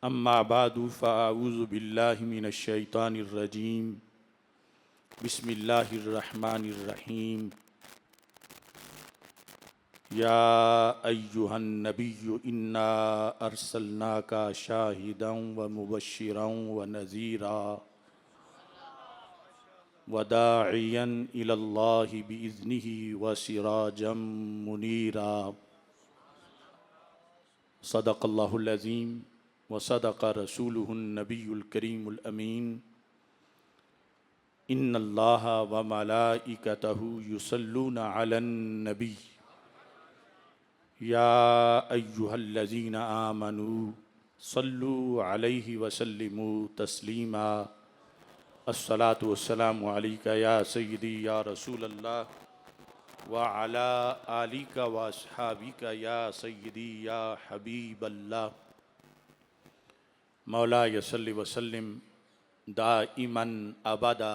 अम्मा बादु फ़अऊज़ु बिल्लाहि मिनश्शैतानिर्रजीम बिस्मिल्लाहिर्रहमानिर्रहीम। या अय्युहन नबिय्यु इन्ना अर्सलनाका शाहिदन व मुबश्शिरन व नज़ीरा व दाइयन इलल्लाहि बिइज़्निहि व सिराजम मुनीरा। सदक़ल्लाहुल अज़ीम व सदक़ रसूलुहुन नबियुल करीमुल अमीन। इन्नल्लाहा व मलाइकतहु युसल्लूना अलन नबी या अय्युहल्लज़ीना आमनू सल्लू अलैहि व सल्लिमू तस्लीमा। अस्सलातु वस्सलामु अलैका या सय्यदी या रसूलल्लाह व अला आलिका व अस्हाबिका या सय्यदी या हबीबल्लाह। मौला यसल्लि वसल्लिम दाइमन अबदा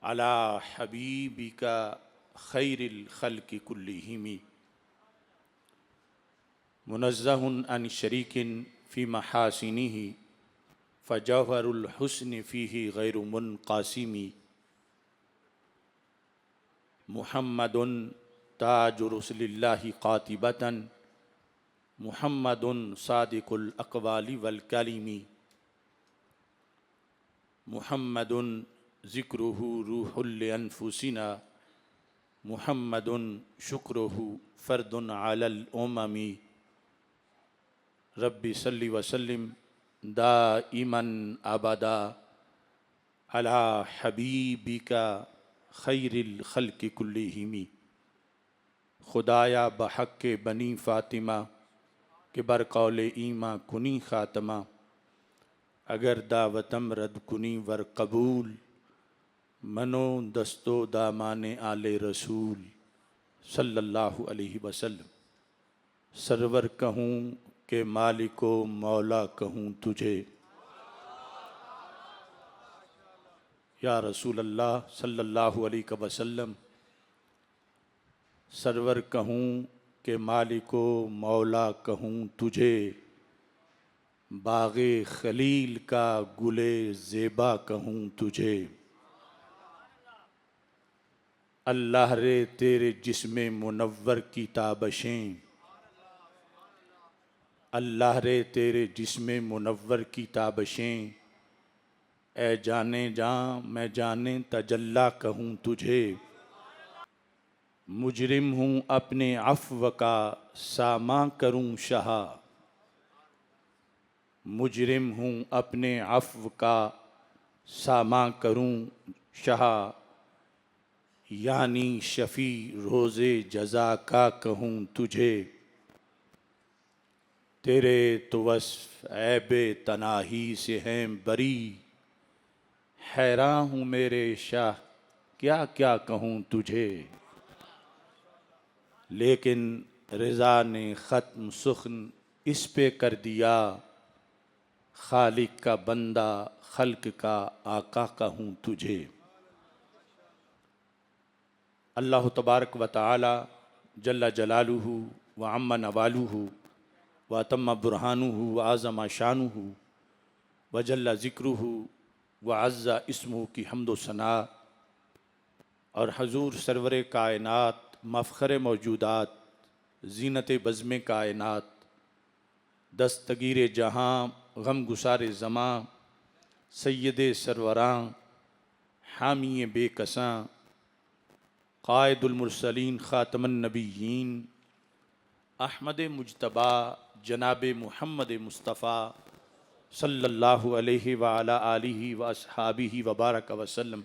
अला हबीबिका खैरिल खल्क़ि कुल्लिहिम। मुनज़्ज़हुन अन शरीकिन फ़ी महासिनिही फ़जौहरुल हुस्नि फ़ीही गैरु मुनक़ासिमी। मुहम्मदुन ताजु रुसुलिल्लाहि क़ातिबतन मुहम्मदुन सादिकुल अक़वालि वल कलिमी। मुहम्मदुन ज़िक्रुहु रूहुल अनफुसिना मुहम्मदुन शुक्रुहु फ़र्दुन अलल उममी। रब्बि सल्लि वसल्लिम दाइमन अबदा अला हबीबिका खैरिल खल्क़ि कुल्लिहिम। खुदाया बहक़ बनी फ़ातिमा के बरक़ौल ईमा कुनी ख़ातमा। अगर दावतम रद कुनी वर कबूल मनो दस्तो दामाने आले रसूल सल्लल्लाहु अलैहि वसल्लम। सरवर कहूँ के मालिको मौला कहूँ तुझे या रसूल अल्लाह सल्लल्लाहु अलैहि वसल्लम। सरवर कहूँ के मालिको मौला कहूँ तुझे बाग़े खलील का गुले ज़ेबा कहूँ तुझे। अल्लाह रे तेरे जिस्मे मुनव्वर की ताबशें अल्लाह रे तेरे जिस्मे मुनव्वर की ताबशें। ए जाने जां मैं जाने तजल्ला कहूँ तुझे। मुजरिम हूँ अपने अफ़्व का सामा करूँ शाह मुजरिम हूँ अपने अफ़्व का सामा करूँ शाह। यानी शफ़ी रोज़े जज़ा का कहूँ तुझे। तेरे तो वस्फ़ ऐबे तनाही से हैं बरी हैरान हूँ मेरे शाह क्या क्या कहूँ तुझे। लेकिन रज़ा ने ख़त्म सुख़्न इस पे कर दिया खालिक का बंदा खल्क का आका कहूँ तुझे। अल्लाह तबारक व तआला जल्ला जलालुहु व अम्मा नवालुहु व तम्मा बुरहानुहु व आज़मा शानुहु व जल्ला ज़िक्रुहु व अज़्ज़ा इस्मुहु की हम्दो सना और हजूर सरवर कायनात मफ़ख़र मौजूदात ज़ीनत बज़्म कायनात दस्तगीर जहाँ गम गुसार ज़मां सय्यद सरवरां हामी बेकसां क़ाइदुल मुरसलीन ख़ातमुन नबिय्यीन अहमद मुज्तबा जनाब मुहम्मद मुस्तफ़ा सल्लल्लाहु अलैहि व अला आलिहि व अस्हाबिहि व बारक वसल्लम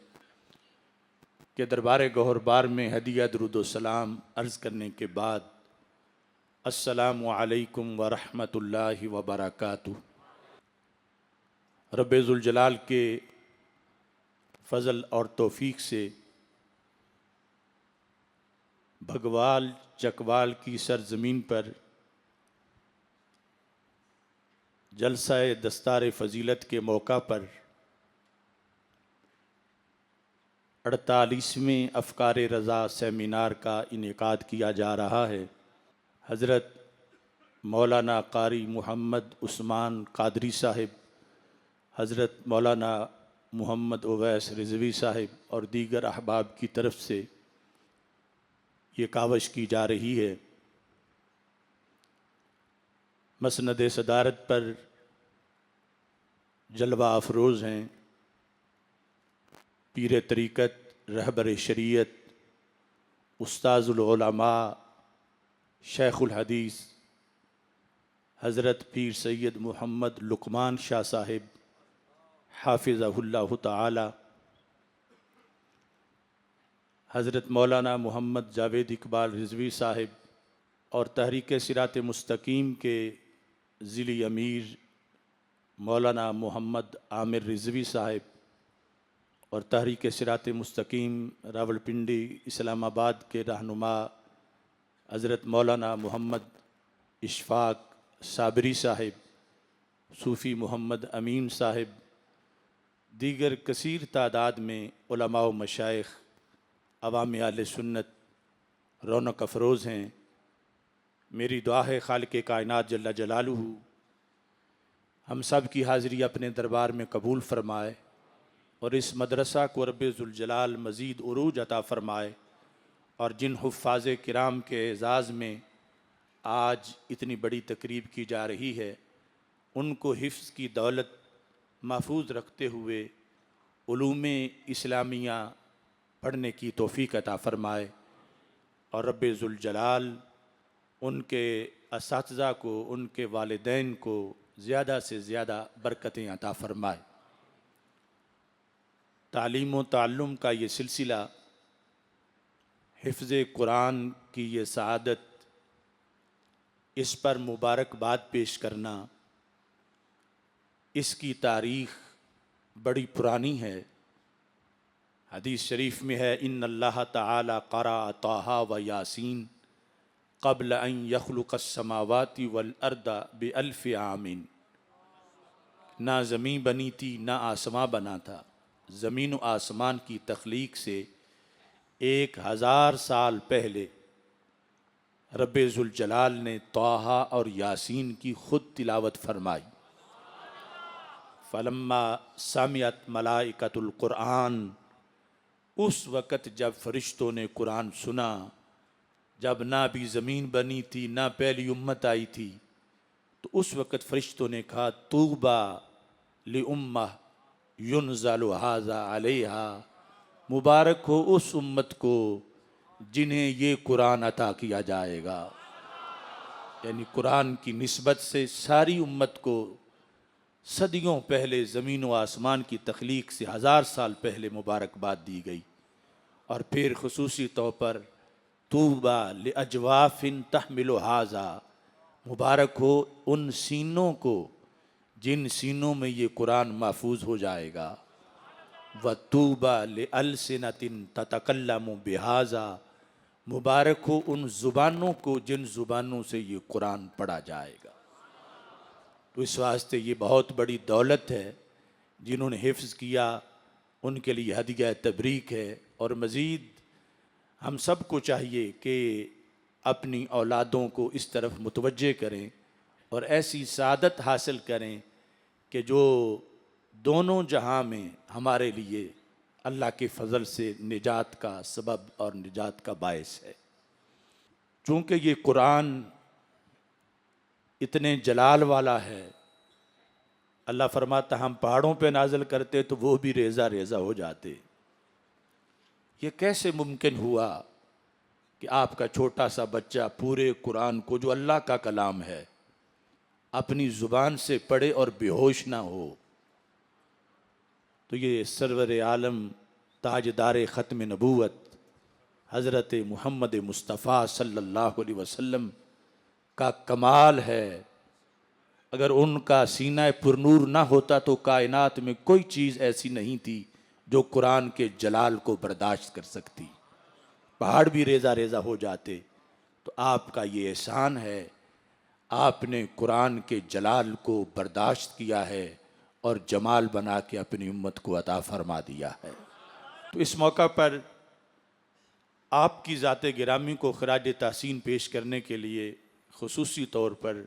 के दरबार गौहरबार में हदिया दुरूद व सलाम अर्ज़ करने के बाद अस्सलामु अलैकुम व रहमतुल्लाहि व बरकातुहू। रब्बे ज़ुल जलाल के फ़ज़ल और तौफ़ीक़ से भगवाल चकवाल की सरज़मीन पर जलसा-ए दस्तार फ़जीलत के मौका पर 48वें अफ़कार रज़ा सेमिनार का इनेकाद किया जा रहा है। हज़रत मौलाना कारी मोहम्मद उस्मान कादरी साहिब, हज़रत मौलाना मोहम्मद उवैस रिज़वी साहिब और दीगर अहबाब की तरफ से ये कावश की जा रही है। मसनद सदारत पर जलवा अफरोज़ हैं पीर तरीक़त, रहबर शरीयत, उस्ताज़ुल उलमा, शेखुल हदीस हज़रत पीर सैयद मोहम्मद लुकमान शाह साहिब हाफ़िज़हुल्लाह ताला, हज़रत मौलाना मोहम्मद जावेद इकबाल रिज़वी साहिब और तहरीक सिरात मुस्तकीम के ज़िली अमीर मौलाना मोहम्मद आमिर रिज़वी साहिब और तहरीक सिरात मुस्तकीम रावलपिंडी इस्लामाबाद के रहनुमा हज़रत मौलाना मोहम्मद इशफ़ाक़ साबरी साहिब, सूफ़ी मोहम्मद अमीन साहिब, दीगर कसीर तादाद में उलमा व मशाइख, अवाम आले सुन्नत रौनक अफरोज़ हैं। मेरी दुआ है खालिक़ कायनात जल्ला जलालुहु हम सब की हाज़िरी अपने दरबार में कबूल फ़रमाए और इस मदरसा को रब्बे ज़ुल जलाल मज़ीद उरूज अता फ़रमाए और जिन हुफ़्फ़ाज़े किराम के एज़ाज़ में आज इतनी बड़ी तकरीब की जा रही है उनको हिफ्ज़ की दौलत महफूज रखते हुए उलूम इस्लामिया पढ़ने की तौफ़ीक़ अता फ़रमाए और रब्बे ज़ुल जलाल उनके असातिज़ा को, उनके वालिदैन को ज़्यादा से ज़्यादा बरकतें अता फ़रमाए। तालीम व ताल्लुम का ये सिलसिला, हिफ्ज़ कुरान की ये सआदत, इस पर मुबारकबाद पेश करना, इसकी तारीख़ बड़ी पुरानी है। हदीस शरीफ में है इन्नल्लाह तआला क़रा ताहा व यासीन क़ब्ल अन यख़्लुक़स समावाति वल अर्दा बिअल्फ़ि आमिन। ना ज़मीन बनी थी ना आसमां बना था, ज़मीन व आसमान की तख्लीक से 1000 साल पहले रब्बे ज़ुल जलाल ने ताहा और यासीन की ख़ुद तिलावत फरमाई। फ़लम्मा सामियत मलाइकतुल कुरान, उस वक़्त जब फ़रिश्तों ने कुरान सुना, जब ना भी ज़मीन बनी थी ना पहली उम्मत आई थी, तो उस वक़्त फ़रिश्तों ने कहा तूबा लि उम्मह युनज़लु हाज़ा अलैहा, मुबारक हो उस उम्मत को जिन्हें ये कुरान अता किया जाएगा। यानी कुरान की निस्बत से सारी उम्मत को सदियों पहले ज़मीन व आसमान की तख्लीक से 1000 साल पहले मुबारकबाद दी गई। और फिर ख़ुसूसी तौर पर तूबा लि अजवाफ़िन तहमिलु हाज़ा, मुबारक हो उन सीनों को जिन सीनों में ये कुरान महफूज हो जाएगा। व तूबा लि अलसिनतिन ततकल्लमु बिहाज़ा, मुबारक हो उन ज़ुबानों को जिन ज़ुबानों से ये कुरान पढ़ा जाएगा। तो इस वास्ते ये बहुत बड़ी दौलत है, जिन्होंने हिफ्ज़ किया उनके लिए हदिया तबरीक है। और मज़ीद हम सब को चाहिए कि अपनी औलादों को इस तरफ मुतवज्जे करें और ऐसी सादत हासिल करें कि जो दोनों जहां में हमारे लिए अल्लाह के फ़ज़ल से निजात का सबब और निजात का बायस है। चूँकि ये कुरान इतने जलाल वाला है, अल्लाह फरमाता हम पहाड़ों पे नाज़िल करते तो वो भी रेज़ा रेज़ा हो जाते। ये कैसे मुमकिन हुआ कि आपका छोटा सा बच्चा पूरे कुरान को, जो अल्लाह का कलाम है, अपनी ज़ुबान से पढ़े और बेहोश ना हो? तो ये सरवर आलम ताजदार ख़त्म नबूवत हज़रत मोहम्मद मुस्तफ़ा सल्लल्लाहु अलैहि वसल्लम का कमाल है। अगर उनका सीना पुरनूर ना होता तो कायनात में कोई चीज़ ऐसी नहीं थी जो कुरान के जलाल को बर्दाश्त कर सकती। पहाड़ भी रेज़ा रेज़ा हो जाते। तो आपका ये एहसान है, आपने कुरान के जलाल को बर्दाश्त किया है और जमाल बना के अपनी उम्मत को अता फरमा दिया है। तो इस मौका पर आपकी ज़ात गिरामी को खराज तहसीन पेश करने के लिए खुसूसी तौर पर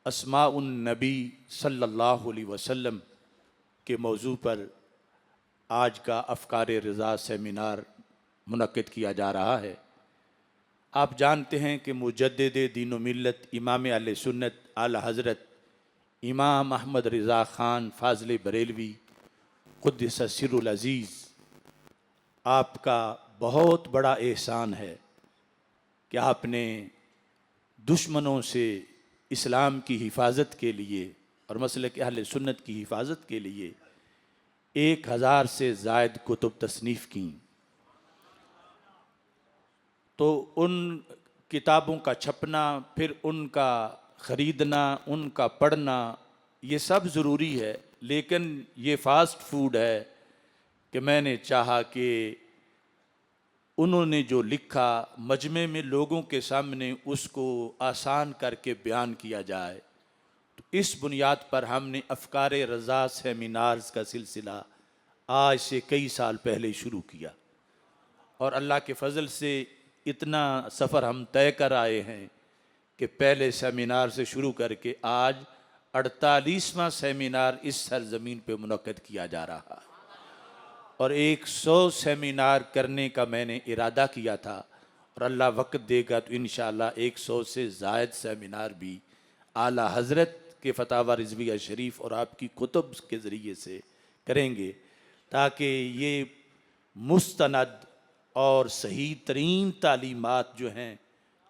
अस्माउन नबी सल्लल्लाहु अलैहि वसल्लम के मौजू पर आज का अफ़कार रज़ा सेमिनार मुनक़्क़िद किया जा रहा है। आप जानते हैं कि मुजद्दिद दीन व मिल्लत इमाम अहले सुन्नत आला हज़रत इमाम अहमद रज़ा ख़ान फ़ाज़िल बरेलवी क़ुद्दस सिर्रुल अज़ीज़, आपका बहुत बड़ा एहसान है कि आपने दुश्मनों से इस्लाम की हिफाजत के लिए और मसलक अहले सुन्नत की हिफाजत के लिए 1000 से ज़ायद कुतुब तसनीफ़ की। तो उन किताबों का छपना, फिर उनका ख़रीदना, उनका पढ़ना, ये सब ज़रूरी है, लेकिन ये फ़ास्ट फूड है कि मैंने चाहा कि उन्होंने जो लिखा मजमे में लोगों के सामने उसको आसान करके बयान किया जाए। तो इस बुनियाद पर हमने अफ़कार रज़ा सेमिनार्स का सिलसिला आज से कई साल पहले शुरू किया और अल्लाह के फ़ज़ल से इतना सफ़र हम तय कर आए हैं कि पहले सेमिनार से शुरू करके आज 48वां सेमिनार इस सरज़मीन पे मुनक़्क़िद किया जा रहा है और 100 सेमिनार करने का मैंने इरादा किया था और अल्लाह वक्त देगा तो इंशाअल्लाह 100 से ज़ायद सेमिनार भी आला हज़रत के फतावा रिज़विया शरीफ और आपकी कुतुब के ज़रिए से करेंगे, ताकि ये मुस्तनद और सही तरीन तालीमात जो हैं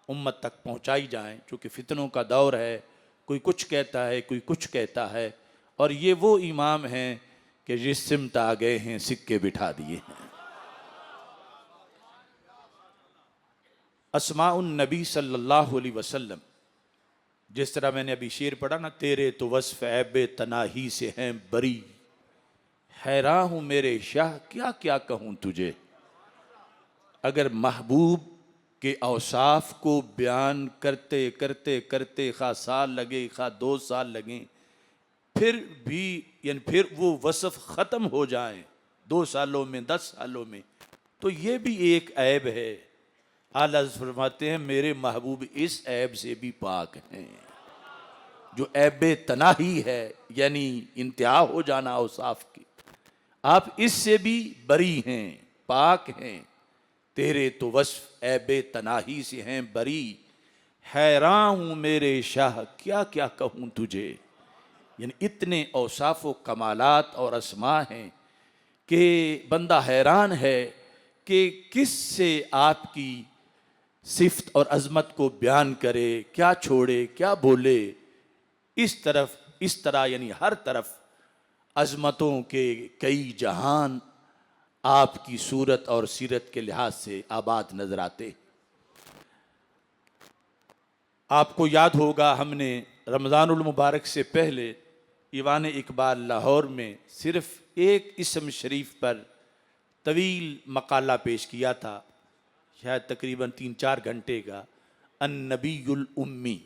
उम्मत तक पहुँचाई जाएँ। चूँकि फ़ितनों का दौर है, कोई कुछ कहता है, कोई कुछ कहता है, और ये वो इमाम हैं कि जिस सिमत आ गए हैं सिक्के बिठा दिए हैं। अस्माउन नबी सल्लल्लाहु अलैहि वसल्लम, जिस तरह मैंने अभी शेर पढ़ा ना, तेरे तो वस्फ़ ऐबे तनाही से हैं बरी, हैरान हूँ मेरे शाह क्या क्या कहूँ तुझे। अगर महबूब के औसाफ को बयान करते करते करते खा साल लगे खा 2 साल लगें, फिर भी यानी फिर वो वसफ़ ख़त्म हो जाएं 2 सालों में 10 सालों में, तो ये भी एक ऐब है। आला फरमाते हैं मेरे महबूब इस ऐब से भी पाक हैं, जो ऐबे तनाही है यानी इंतहा हो जाना औसाफ की, आप इससे भी बरी हैं, पाक हैं। तेरे तो वस्फ़ ऐबे तनाही से हैं बरी, हैरान हूँ मेरे शाह क्या क्या कहूँ तुझे। यानी इतने औसाफ व कमालात और अस्मा हैं कि बंदा हैरान है कि किस से आपकी सिफ़त और अज़मत को बयान करे, क्या छोड़े क्या बोले। इस तरह यानी हर तरफ अज़मतों के कई जहान आपकी सूरत और सीरत के लिहाज से आबाद नजर आते। आपको याद होगा हमने रमज़ानुल मुबारक से पहले ईवान इकबाल लाहौर में सिर्फ़ एक इसम शरीफ पर तवील मकाला पेश किया था, शायद तकरीबन 3-4 घंटे का, अन्नबीयुल उम्मी।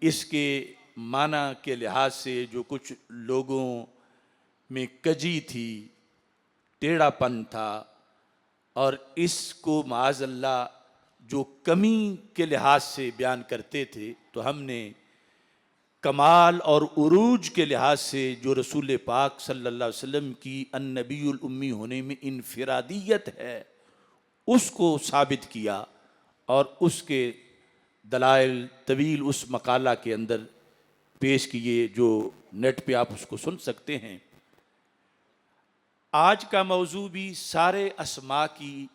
इसके माना के लिहाज से जो कुछ लोगों में कजी थी, टेढ़ापन था, और इसको माज़अल्लाह जो कमी के लिहाज से बयान करते थे, तो हमने कमाल और उरूज के लिहाज से जो रसूल पाक सल्लल्लाहु अलैहि वसल्लम की अन्नबीउल उम्मी होने में इनफिरादियत है उसको साबित किया और उसके दलाइल तवील उस मकाला के अंदर पेश किए, जो नेट पे आप उसको सुन सकते हैं। आज का मौजू भी सारे अस्मा की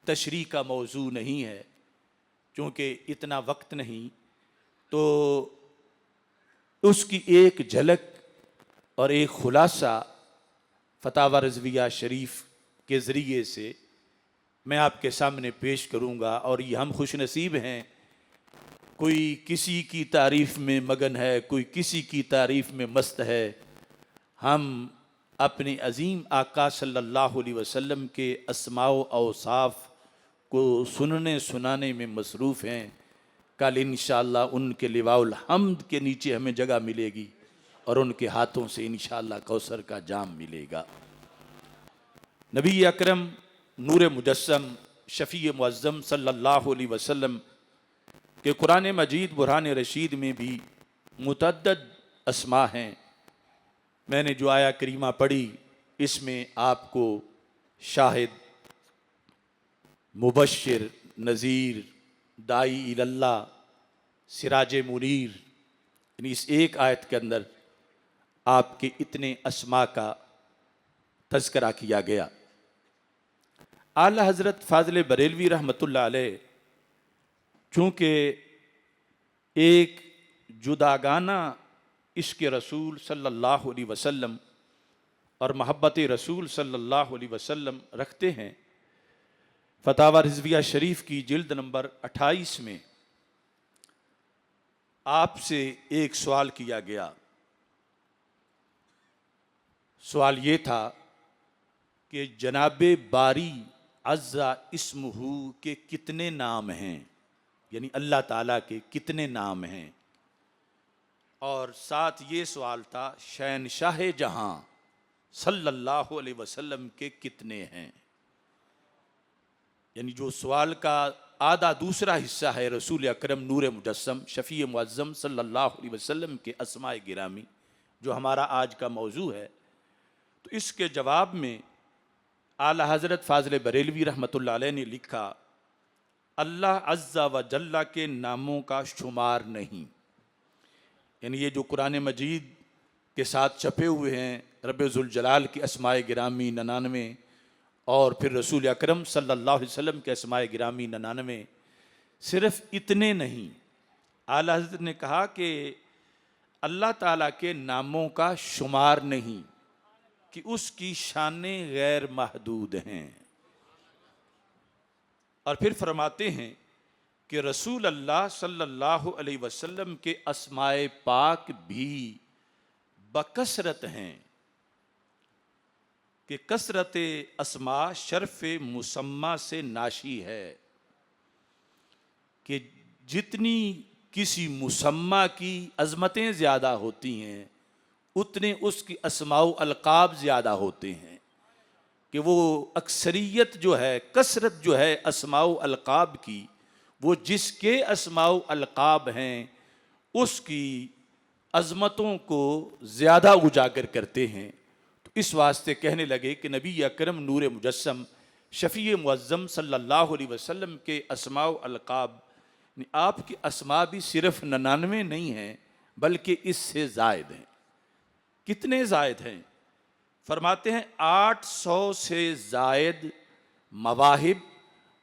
तशरीह का मौजू नहीं है, क्योंकि इतना वक्त नहीं, तो उसकी एक झलक और एक खुलासा फतावा रिज़विया शरीफ के ज़रिए से मैं आपके सामने पेश करूँगा। और ये हम खुश नसीब हैं, कोई किसी की तारीफ़ में मगन है, कोई किसी की तारीफ़ में मस्त है। हम अपने अज़ीम आका सल्लल्लाहु अलैहि वसल्लम के अस्माओ औसाफ को सुनने सुनाने में मसरूफ़ हैं। कल इंशाअल्लाह उनके लिवाउल हम्द के नीचे हमें जगह मिलेगी और उनके हाथों से इंशाअल्लाह कौसर का जाम मिलेगा। नबी अकरम नूर मुजस्सम शफ़ी मुअज़्ज़म सल्लल्लाहु अलैहि वसल्लम कि कुरान मजीद बुरहान रशीद में भी मुतअद्दिद अस्मा हैं। मैंने जो आया करीमा पढ़ी इसमें आपको शाहिद, मुबश्शिर, नज़ीर, दाई इलल्लाह, सिराज मुनीर, यानी इस एक आयत के अंदर आपके इतने अस्मा का तज़किरा किया गया। आला हज़रत फ़ाज़िल बरेलवी रहमतुल्लाह अलैह चूँकि एक जुदागाना इश्क़ रसूल सल्लल्लाहु अलैहि वसल्लम और मोहब्बत रसूल सल्लल्लाहु अलैहि वसल्लम रखते हैं, फतावा रिज़विया शरीफ की जिल्द नंबर 28 में आपसे एक सवाल किया गया। सवाल ये था कि जनाबे बारी अज़्ज़ा इस्मुहु के कितने नाम हैं, यानी अल्लाह ताला के कितने नाम हैं। और साथ ये सवाल था शहनशाह जहां सल्लल्लाहु अलैहि वसल्लम के कितने हैं। यानी जो सवाल का आधा दूसरा हिस्सा है रसूल अकरम नूर मुजस्सम शफ़ी मुअज़्ज़म सल्लल्लाहु अलैहि वसल्लम के अस्माए गिरामी, जो हमारा आज का मौजू है, तो इसके जवाब में आला हज़रत फ़ाज़िल बरेलवी रहमतुल्लाह अलैह ने लिखा, अल्लाह अज़्ज़ा व जल्ला के नामों का शुमार नहीं। यानी ये जो कुरान मजीद के साथ छपे हुए हैं रब्बे ज़ुल जलाल की अस्माए गिरामी 99 और फिर रसूल अकरम सल्लल्लाहु अलैहि वसल्लम के अस्माए गिरामी 99, सिर्फ इतने नहीं, आला हज़रत ने कहा कि अल्लाह ताला के नामों का शुमार नहीं कि उसकी शानें गैर महदूद हैं। और फिर फरमाते हैं कि रसूल अल्लाह सल्लल्लाहु अलैहि वसल्लम के अस्माए पाक भी बकसरत हैं कि कसरत अस्मा शर्फ मुसम्मा से नाशी है, कि जितनी किसी मुसम्मा की अज़मतें ज़्यादा होती हैं उतने उसकी अस्माउ अलक़ाब ज़्यादा होते हैं, कि वो अक्सरियत जो है, कसरत जो है अस्माउ अलक़ाब की, वो जिसके अस्माउ अलक़ाब हैं उसकी अज़मतों को ज़्यादा उजागर करते हैं। तो इस वास्ते कहने लगे कि नबी अकरम नूर मुजस्सम शफ़ी मुअज़्ज़म सल्लल्लाहु अलैहि वसल्लम के अस्माउ अलक़ाब, आपके अस्मा भी सिर्फ 99 नहीं हैं बल्कि इससे ज़ायद हैं। कितने ज़ायद हैं? फरमाते हैं 800 से ज़ायद मवाहिब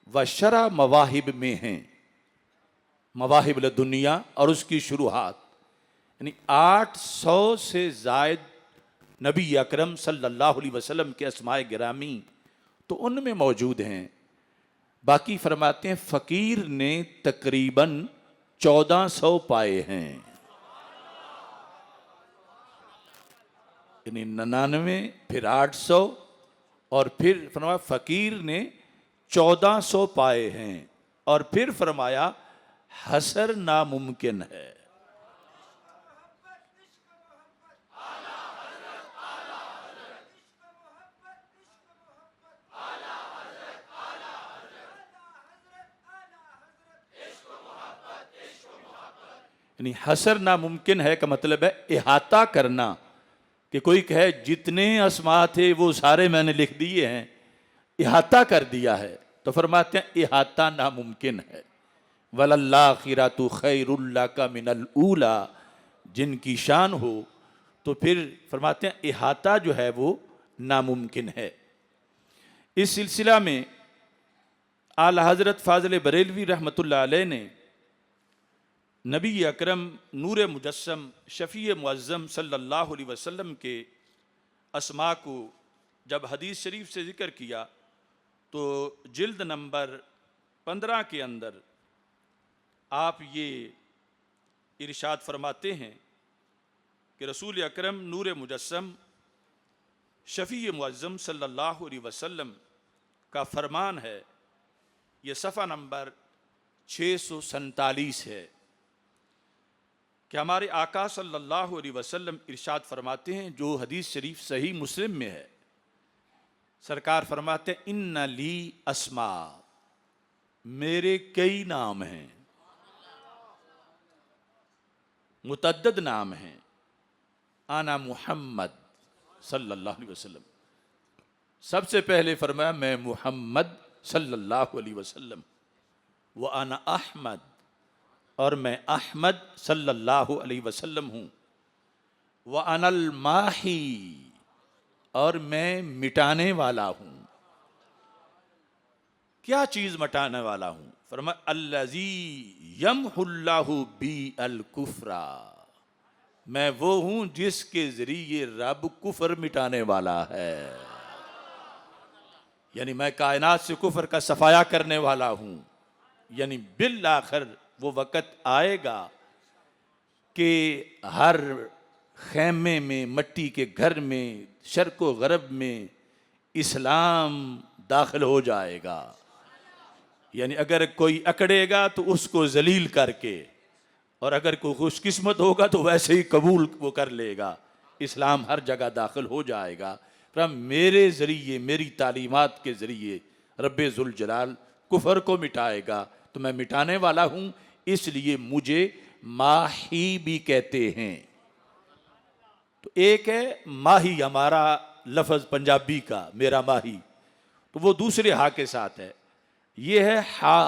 व शरा मवाहिब में हैं। मवाहिब दुनिया और उसकी शुरुआत, यानी 800 से ज़ायद नबी अकरम सल्लल्लाहु अलैहि वसल्लम के अस्माए गिरामी तो उनमें मौजूद हैं। बाकी फरमाते हैं फ़कीर ने तकरीबन 1400 पाए हैं, यानी 99 फिर 800 और फिर फरमाया फ़कीर ने 1400 पाए हैं। और फिर फरमाया हसर नामुमकिन है। यानी हसर नामुमकिन है का मतलब है इहाता करना, कि कोई कहे जितने अस्मा थे वो सारे मैंने लिख दिए हैं, इहाता कर दिया है, तो फरमाते हैं इहाता नामुमकिन है। वलल्लाखिरतु खैरुल लका मिनल ऊला, जिनकी शान हो तो फिर फरमाते हैं इहाता जो है वो नामुमकिन है। इस सिलसिला में आला हज़रत फ़ाज़िल बरेलवी रहमतुल्लाह अलैह ने नबी अकरम नूर मुजस्सम शफ़ी मुअज़्ज़म सल्लल्लाहु अलैहि वसल्लम के अस्मा को जब हदीस शरीफ से ज़िक्र किया तो जिल्द नंबर 15 के अंदर आप ये इरशाद फरमाते हैं कि रसूल अकरम नूर मुजस्सम शफ़ी मुअज़्ज़म सल्लल्लाहु अलैहि वसल्लम का फरमान है, ये सफ़ा नंबर 647 है, कि हमारे आका सल्लल्लाहु अलैहि वसल्लम इरशाद फरमाते हैं, जो हदीस शरीफ सही मुस्लिम में है, सरकार फरमाते हैं इन्ना ली अस्मा, मेरे कई नाम हैं। मुतअद्दिद नाम हैं। आना मुहम्मद सल्लल्लाहु अलैहि वसल्लम, सबसे पहले फरमाया मैं मुहम्मद सल्लल्लाहु अलैहि वसल्लम। व आना अहमद, और मैं अहमद सल्लल्लाहु अलैहि वसल्लम हूँ। व अनल माही, और मैं मिटाने वाला हूँ। क्या चीज़ मिटाने वाला हूँ? फरमाया अल्लज़ी यमहुल्लाहु बी अल कुफ्रा, मैं वो हूँ जिसके ज़रिए रब कुफर मिटाने वाला है। यानी मैं कायनात से कुफर का सफाया करने वाला हूँ। यानी बिल आखिर वो वक़्त आएगा कि हर खैमे में, मट्टी के घर में, शर्क़ व गरब में इस्लाम दाखिल हो जाएगा। यानी अगर कोई अकड़ेगा तो उसको जलील करके, और अगर कोई खुशकिस्मत होगा तो वैसे ही कबूल वो कर लेगा। इस्लाम हर जगह दाखिल हो जाएगा। पर मेरे ज़रिए, मेरी तालीमात के ज़रिए रब्बे ज़ुल जलाल कुफर को मिटाएगा। तो मैं मिटाने वाला हूँ, इसलिए मुझे माही भी कहते हैं। तो एक है माही, हमारा लफ्ज़ पंजाबी का मेरा माही, तो वो दूसरे हा के साथ है। ये है हा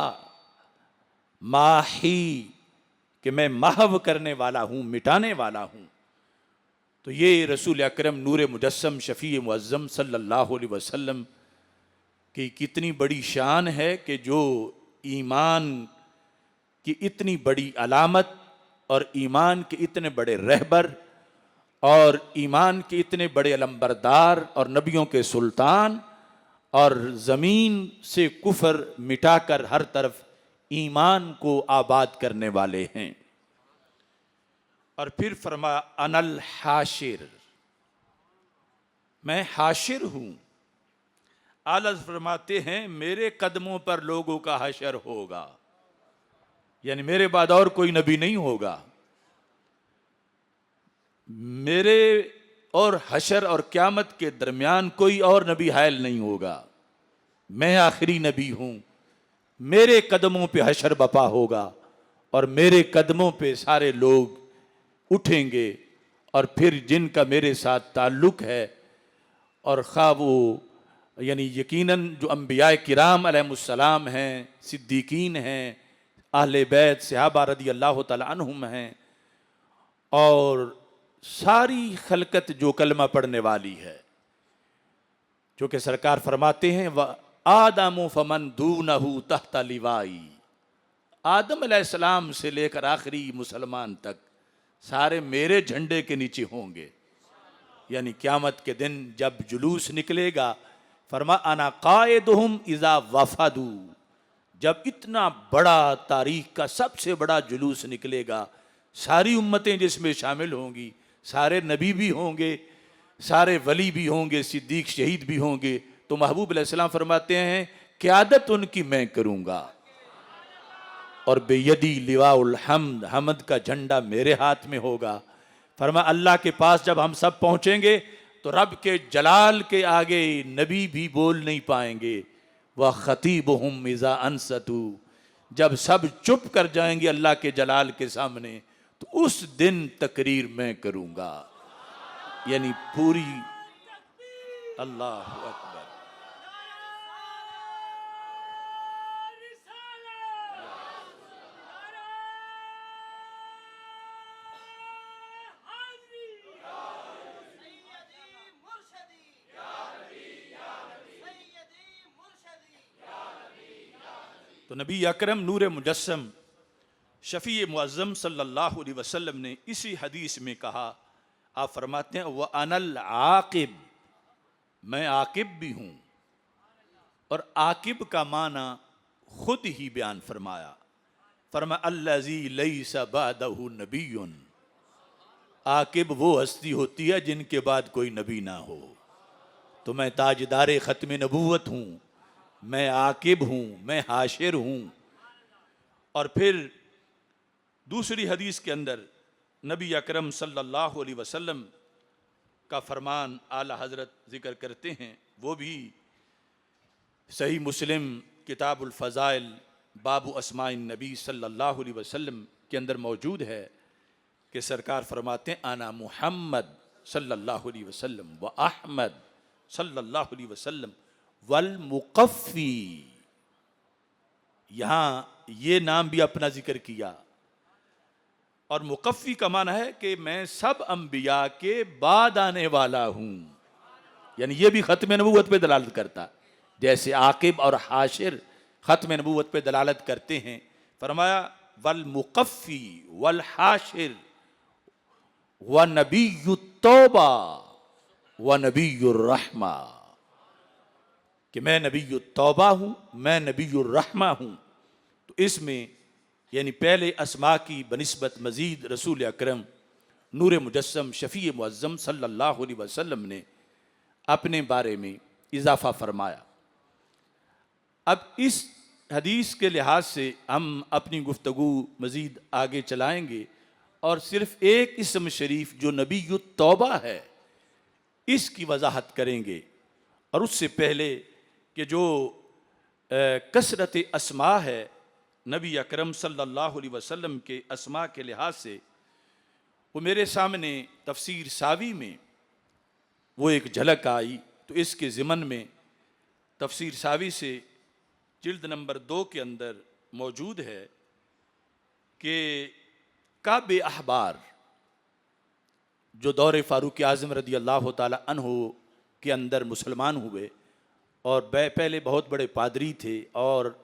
माही, कि मैं महव करने वाला हूँ, मिटाने वाला हूँ। तो ये रसूल अकरम नूर मुजस्सम शफ़ी मुअज़्ज़म सल्लल्लाहु अलैहि वसल्लम की कितनी बड़ी शान है कि जो ईमान की इतनी बड़ी अलामत, और ईमान के इतने बड़े रहबर, और ईमान के इतने बड़े अलंबरदार, और नबियों के सुल्तान, और ज़मीन से कुफर मिटाकर हर तरफ ईमान को आबाद करने वाले हैं। और फिर फरमाया अनल हाशिर, मैं हाशिर हूँ। आला फरमाते हैं मेरे कदमों पर लोगों का हशर होगा। यानी मेरे बाद और कोई नबी नहीं होगा। मेरे और हशर और क़यामत के दरमियान कोई और नबी हायल नहीं होगा। मैं आखिरी नबी हूँ। मेरे कदमों पे हशर बपा होगा, और मेरे कदमों पे सारे लोग उठेंगे। और फिर जिनका मेरे साथ ताल्लुक़ है, और खा वो यानी यकीनन जो अम्बिया किराम अलैहिमुस्सलाम हैं, सिद्दीकीन हैं, अहले बैत सहाबा रदी अल्लाह तआला अन्हुम हैं, और सारी खलकत जो कलमा पढ़ने वाली है, जो कि सरकार फरमाते हैं व आदम फमन दूनहु तहता लिवाई, आदम अलैहिस्सलाम से लेकर आखिरी मुसलमान तक सारे मेरे झंडे के नीचे होंगे। यानी क़यामत के दिन जब जुलूस निकलेगा, फरमा अना कायदुहुम इज़ा वफदू, जब इतना बड़ा तारीख का सबसे बड़ा जुलूस निकलेगा, सारी उम्मतें जिसमें शामिल होंगी, सारे नबी भी होंगे, सारे वली भी होंगे, सिद्दीक शहीद भी होंगे। तो महबूब अलैहिस्सलाम फरमाते हैं क़यादत उनकी मैं करूँगा, और बेयदी लिवाउल हम्द, हमद का झंडा मेरे हाथ में होगा। फरमा अल्लाह के पास जब हम सब पहुँचेंगे तो रब के जलाल के आगे नबी भी बोल नहीं पाएंगे। वह खतीबुहुम इज़ा अनसतू, जब सब चुप कर जाएंगे अल्लाह के जलाल के सामने, तो उस दिन तकरीर मैं करूँगा। यानी पूरी, अल्लाह अकबर। तो नबी अकरम नूर मुजस्सम शफ़ी मुअज़्ज़म सल्लल्लाहु अलैहि वसल्लम ने इसी हदीस में कहा, आप फरमाते हैं व अनल आकिब, मैं आकिब भी हूँ। और आकिब का माना खुद ही बयान फरमाया, फरमा अल्लज़ी लैसा बादहु नबियुन, आकिब वो हस्ती होती है जिनके बाद कोई नबी ना हो। तो मैं ताजदार ख़त्म नबूवत हूँ, मैं आकिब हूँ, मैं हाशिर हूँ। और फिर दूसरी हदीस के अंदर नबी अकरम सल्लल्लाहु अलैहि वसल्लम का फरमान आला हज़रत ज़िक्र करते हैं, वो भी सही मुस्लिम किताबुल फ़ज़ाइल बाबु अस्माइन नबी सल्लल्लाहु अलैहि वसल्लम के अंदर मौजूद है कि सरकार फरमाते हैं आना मुहम्मद सल्लल्लाहु अलैहि वसल्लम व अहमद सल्लल्लाहु अलैहि वसल्लम वल मुकफ़ी। यहाँ ये नाम भी अपना जिक्र किया। और मुकफ़ी का माना है कि मैं सब अंबिया के बाद आने वाला हूँ, यानी ये भी ख़त्म नबूवत पे दलालत करता, जैसे आकिब और हाशिर ख़त्म नबूवत पे दलालत करते हैं। फरमाया वल मुकफ़ी वल हाशिर व नबीय्युत तौबा व नबीय्युर रहमा, कि मैं नबीय्युत तौबा हूँ, मैं नबीय्युर रहमा हूँ। तो इसमें यानी पहले अस्मा की बनिस्बत मजीद रसूल अकरम नूर मुजस्सम शफ़ी मुअज़्ज़म सल्लल्लाहु अलैहि वसल्लम ने अपने बारे में इजाफ़ा फरमाया। अब इस हदीस के लिहाज से हम अपनी गुफ्तगू मज़ीद आगे चलाएंगे और सिर्फ़ एक इस्म शरीफ जो नबीय्युत तौबा है इसकी वजाहत करेंगे। और उससे पहले कि जो कसरत अस्मा है नबी अकरम सल्लल्लाहु अलैहि वसल्लम के अस्मा के लिहाज से, वो मेरे सामने तफसीर सावी में वो एक झलक आई। तो इसके ज़िमन में तफसीर सावी से जिल्द नंबर 2 के अंदर मौजूद है कि काबे अहबार जो दौरे फ़ारूक आज़म रदी अल्लाह ताला अन्हु के अंदर मुसलमान हुए और पहले बहुत बड़े पादरी थे और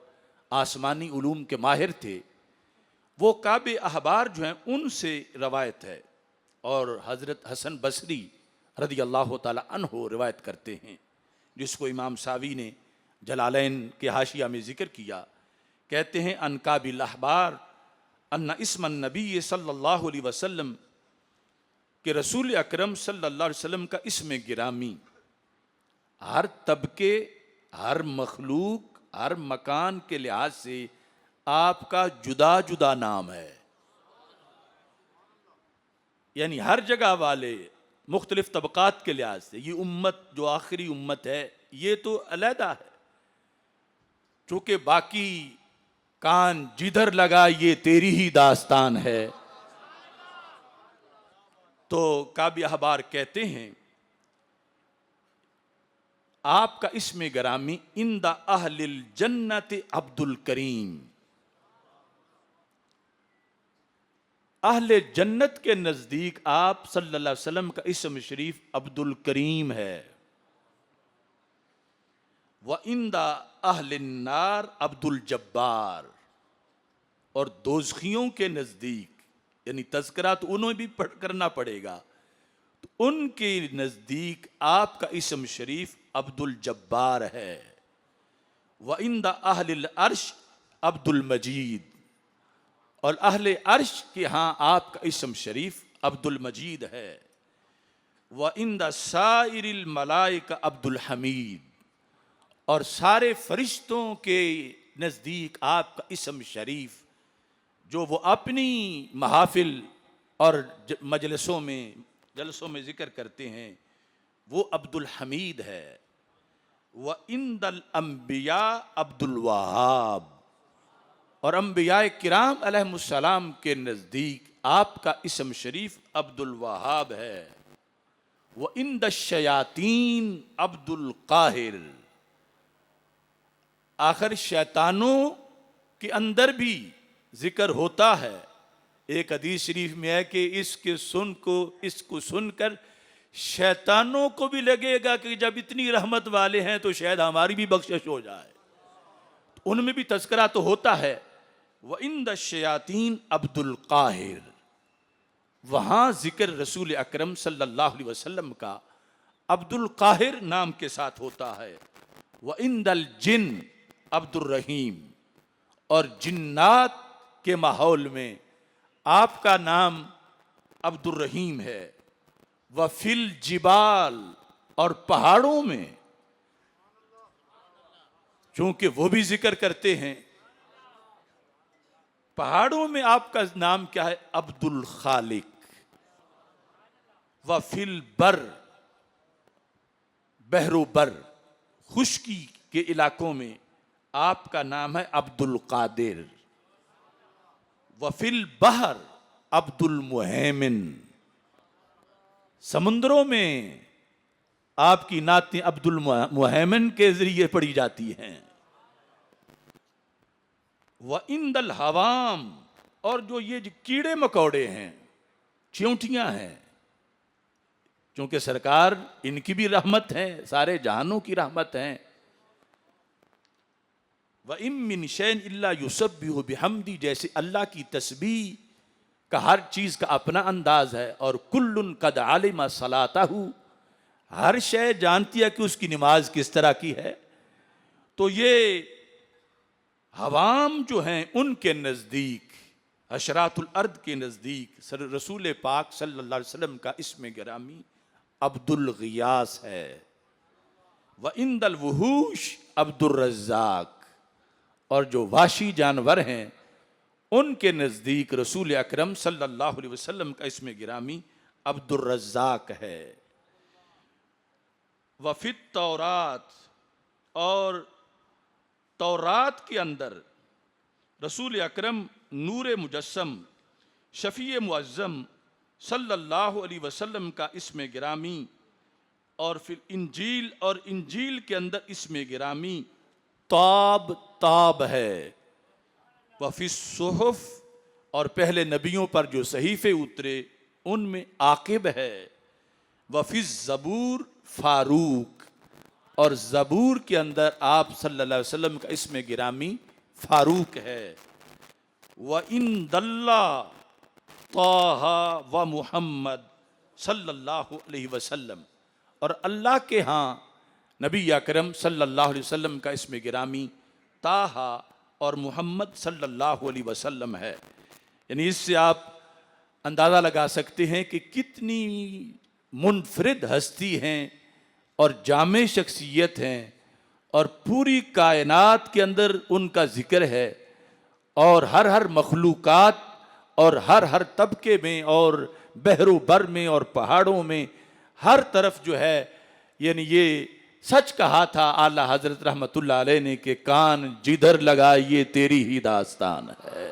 आसमानी उलूम के माहिर थे, वो काबे अहबार जो हैं उनसे रवायत है। और हज़रत हसन बसरी रदी अल्लाह ताला अन्हु रिवायत करते हैं, जिसको इमाम सावी ने जलालैन के हाशिया में ज़िक्र किया। कहते हैं अन काबिल अहबार अन्ना इस्मन नबी सल्लल्लाहु अलैहि वसल्लम, कि रसूल अकरम सल्लल्लाहु अलैहि वसल्लम का इस्म गिरामी हर तबके, हर मखलूक, हर मकान के लिहाज से आपका जुदा जुदा नाम है। यानी हर जगह वाले मुख्तलिफ तबकात के लिहाज से, ये उम्मत जो आखिरी उम्मत है ये तो अलहदा है, चूँकि बाकी कान जिधर लगा ये तेरी ही दास्तान है। तो काबी अहबार कहते हैं आपका इसमें गरामी इंदा अहलिल जन्नत अब्दुल करीम, अहले जन्नत के नज़दीक आप सल्लल्लाहु अलैहि वसल्लम का इस्म शरीफ अब्दुल करीम है। व इंदा अहलिन नार अब्दुल जब्बार, और दोज़खियों के नज़दीक, यानी तज़किरा तो उन्हें भी करना पड़ेगा, तो उनके नज़दीक आपका इस्म शरीफ अब्दुल जब्बार है। व इंदा अहलिल अर्श अब्दुल मजीद, और अहले अर्श के यहाँ आपका इस्म शरीफ अब्दुल मजीद है। व इंदा साइरिल मलाइका अब्दुल हमीद, और सारे फरिश्तों के नज़दीक आपका इस्म शरीफ जो वो अपनी महाफिल और मजलिसों में ज़िक्र करते हैं वो अब्दुल हमीद है। व इंदल अंबिया अब्दुल वहाब, और अंबिया किराम अलैहिमुस्सलाम के नज़दीक आपका इस्म शरीफ अब्दुल वहाब है। व इंद शयातीन अब्दुल काहिर, आखिर शैतानों के अंदर भी जिक्र होता है। एक हदीस शरीफ में है कि इसको सुनकर शैतानों को भी लगेगा कि जब इतनी रहमत वाले हैं तो शायद हमारी भी बख्शिश हो जाए, तो उनमें भी तज़किरा तो होता है। व इंद शयातीन अब्दुल काहिर, वहाँ ज़िक्र रसूल अकरम सल्लल्लाहु अलैहि वसल्लम का अब्दुल काहिर नाम के साथ होता है। व इंदल जिन अब्दुल रहीम, और जिन्नात के माहौल में आपका नाम अब्दुल रहीम है। व फिल जिबाल, और पहाड़ों में, चूंकि वो भी जिक्र करते हैं, पहाड़ों में आपका नाम क्या है? अब्दुल खालिक। व फिल बर, बहरो बर, खुश्की के इलाकों में आपका नाम है अब्दुल कादिर। व फिल बहर अब्दुल मुहैमिन। समुद्रों में आपकी नातें अब्दुल मुहैमिन के जरिए पढ़ी जाती हैं। व इंदल हवाम, और जो ये कीड़े मकोड़े हैं, चींटियां हैं, क्योंकि सरकार इनकी भी रहमत है, सारे जहानों की रहमत है। व इम मिन शैइन इल्ला युसब्बिहु बिहम्दी, जैसे अल्लाह की तस्बीह का हर चीज का अपना अंदाज है। और कुल्लुन कद आलिमा सलातहु, हर शय जानती है कि उसकी नमाज किस तरह की है। तो ये हवाम जो हैं उनके नजदीक, अशरातुल अर्द के नजदीक रसूल पाक सल्लल्लाहु अलैहि वसल्लम का इसमें गिरामी अब्दुल गियास है। व इंदल वहूश अब्दुल रज़्ज़ाक, और जो वाशी जानवर हैं उनके नजदीक रसूल अकरम सल्लल्लाहु अलैहि वसल्लम का इसमें गिरामी अब्दुल रज़्ज़ाक है। वफित तौरात, और तौरात के अंदर रसूल अकरम नूर मुजस्सम शफी मुअज़्ज़म सल्लल्लाहु अलैहि वसल्लम का इसमें गिरामी, और फिर इंजील, और इंजील के अंदर इसमें गिरामी ताब ताब है। वफिस सुहुफ, और पहले नबियों पर जो सहीफे उतरे उनमें आकिब है। वफिस ज़बूर फारूक, और ज़बूर के अंदर आप सल्लल्लाहु अलैहि वसल्लम का इसमें गिरामी फारूक है। व इन दल्ला ताहा व मुहम्मद सल्लल्लाहु अलैहि वसल्लम, और अल्लाह के यहाँ नबी अकरम सल्लल्लाहु अलैहि वसल्लम का इसमें गिरामी ताहा और मुहम्मद सल्लल्लाहु अलैहि वसल्लम है। यानी इससे आप अंदाज़ा लगा सकते हैं कि कितनी मुनफरिद हस्ती हैं और जामे शख्सियत हैं, और पूरी कायनात के अंदर उनका जिक्र है, और हर हर मखलूकात और हर हर तबके में और बहरो बर में और पहाड़ों में हर तरफ जो है, यानी ये सच कहा था आला हजरत रहमतुल्लाह अलैह ने कि कान जिधर लगा ये तेरी ही दास्तान है।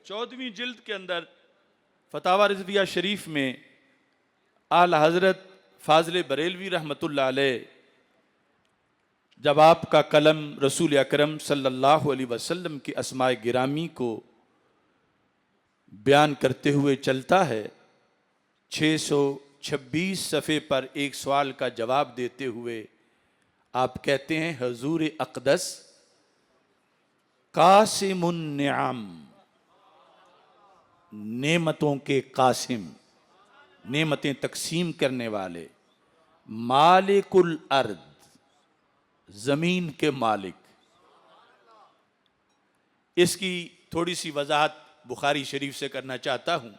चौदहवीं जिल्द के अंदर फतावा रिज़विया शरीफ में आला हजरत फाज़िल बरेलवी रहमतुल्लाह अलैह जब आपका कलम रसूल अकरम सल्लल्लाहु अलैहि वसल्लम की अस्माए गिरामी को बयान करते हुए चलता है, 626 सफ़े पर एक सवाल का जवाब देते हुए आप कहते हैं, हजूर अक़दस कासिमुन निअम, नेमतों के कासिम, नेमतें तकसीम करने वाले, मालिकुल अर्द, जमीन के मालिक। इसकी थोड़ी सी वजाहत बुखारी शरीफ से करना चाहता हूं।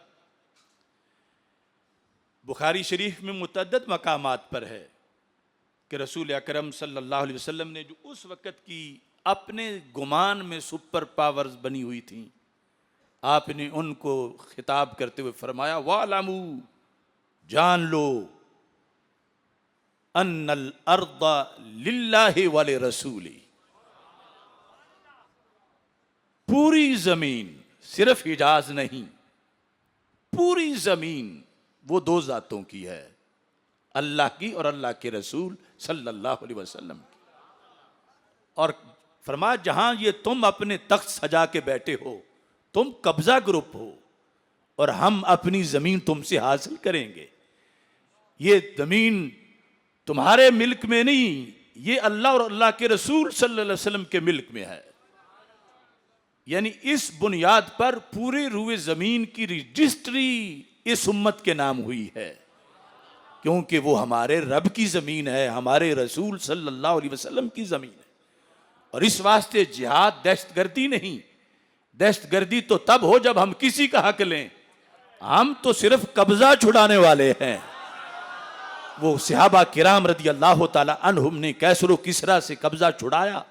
बुखारी शरीफ में मुतअद्दिद मकामात पर है कि रसूल अकरम सल्लल्लाहु अलैहि वसल्लम ने जो उस वक़्त की अपने गुमान में सुपर पावर्स बनी हुई थी, आपने उनको खिताब करते हुए फरमाया, वालमू, जान लो, अन्नल अर्दा लिल्लाहि व लिरसूली, पूरी जमीन, सिर्फ हिजाज नहीं, पूरी जमीन वो दो जातों की है, अल्लाह की और अल्लाह के रसूल सल्लल्लाहु अलैहि वसल्लम की। और फरमाया, जहां ये तुम अपने तख्त सजा के बैठे हो, तुम कब्जा ग्रुप हो, और हम अपनी जमीन तुमसे हासिल करेंगे। ये जमीन तुम्हारे मिल्क में नहीं, ये अल्लाह और अल्लाह के रसूल सल्लल्लाहु अलैहि वसल्लम के मिल्क में है। यानी इस बुनियाद पर पूरे रूए जमीन की रजिस्ट्री इस उम्मत के नाम हुई है, क्योंकि वो हमारे रब की जमीन है, हमारे रसूल सल्लल्लाहु अलैहि वसल्लम की जमीन है। और इस वास्ते जिहाद दहशतगर्दी नहीं, दहशतगर्दी तो तब हो जब हम किसी का हक लें, हम तो सिर्फ कब्जा छुड़ाने वाले हैं। वो सहाबा किराम रदी अल्लाह ताला अन्हुम ने कैसरो किसरा से कब्जा छुड़ाया,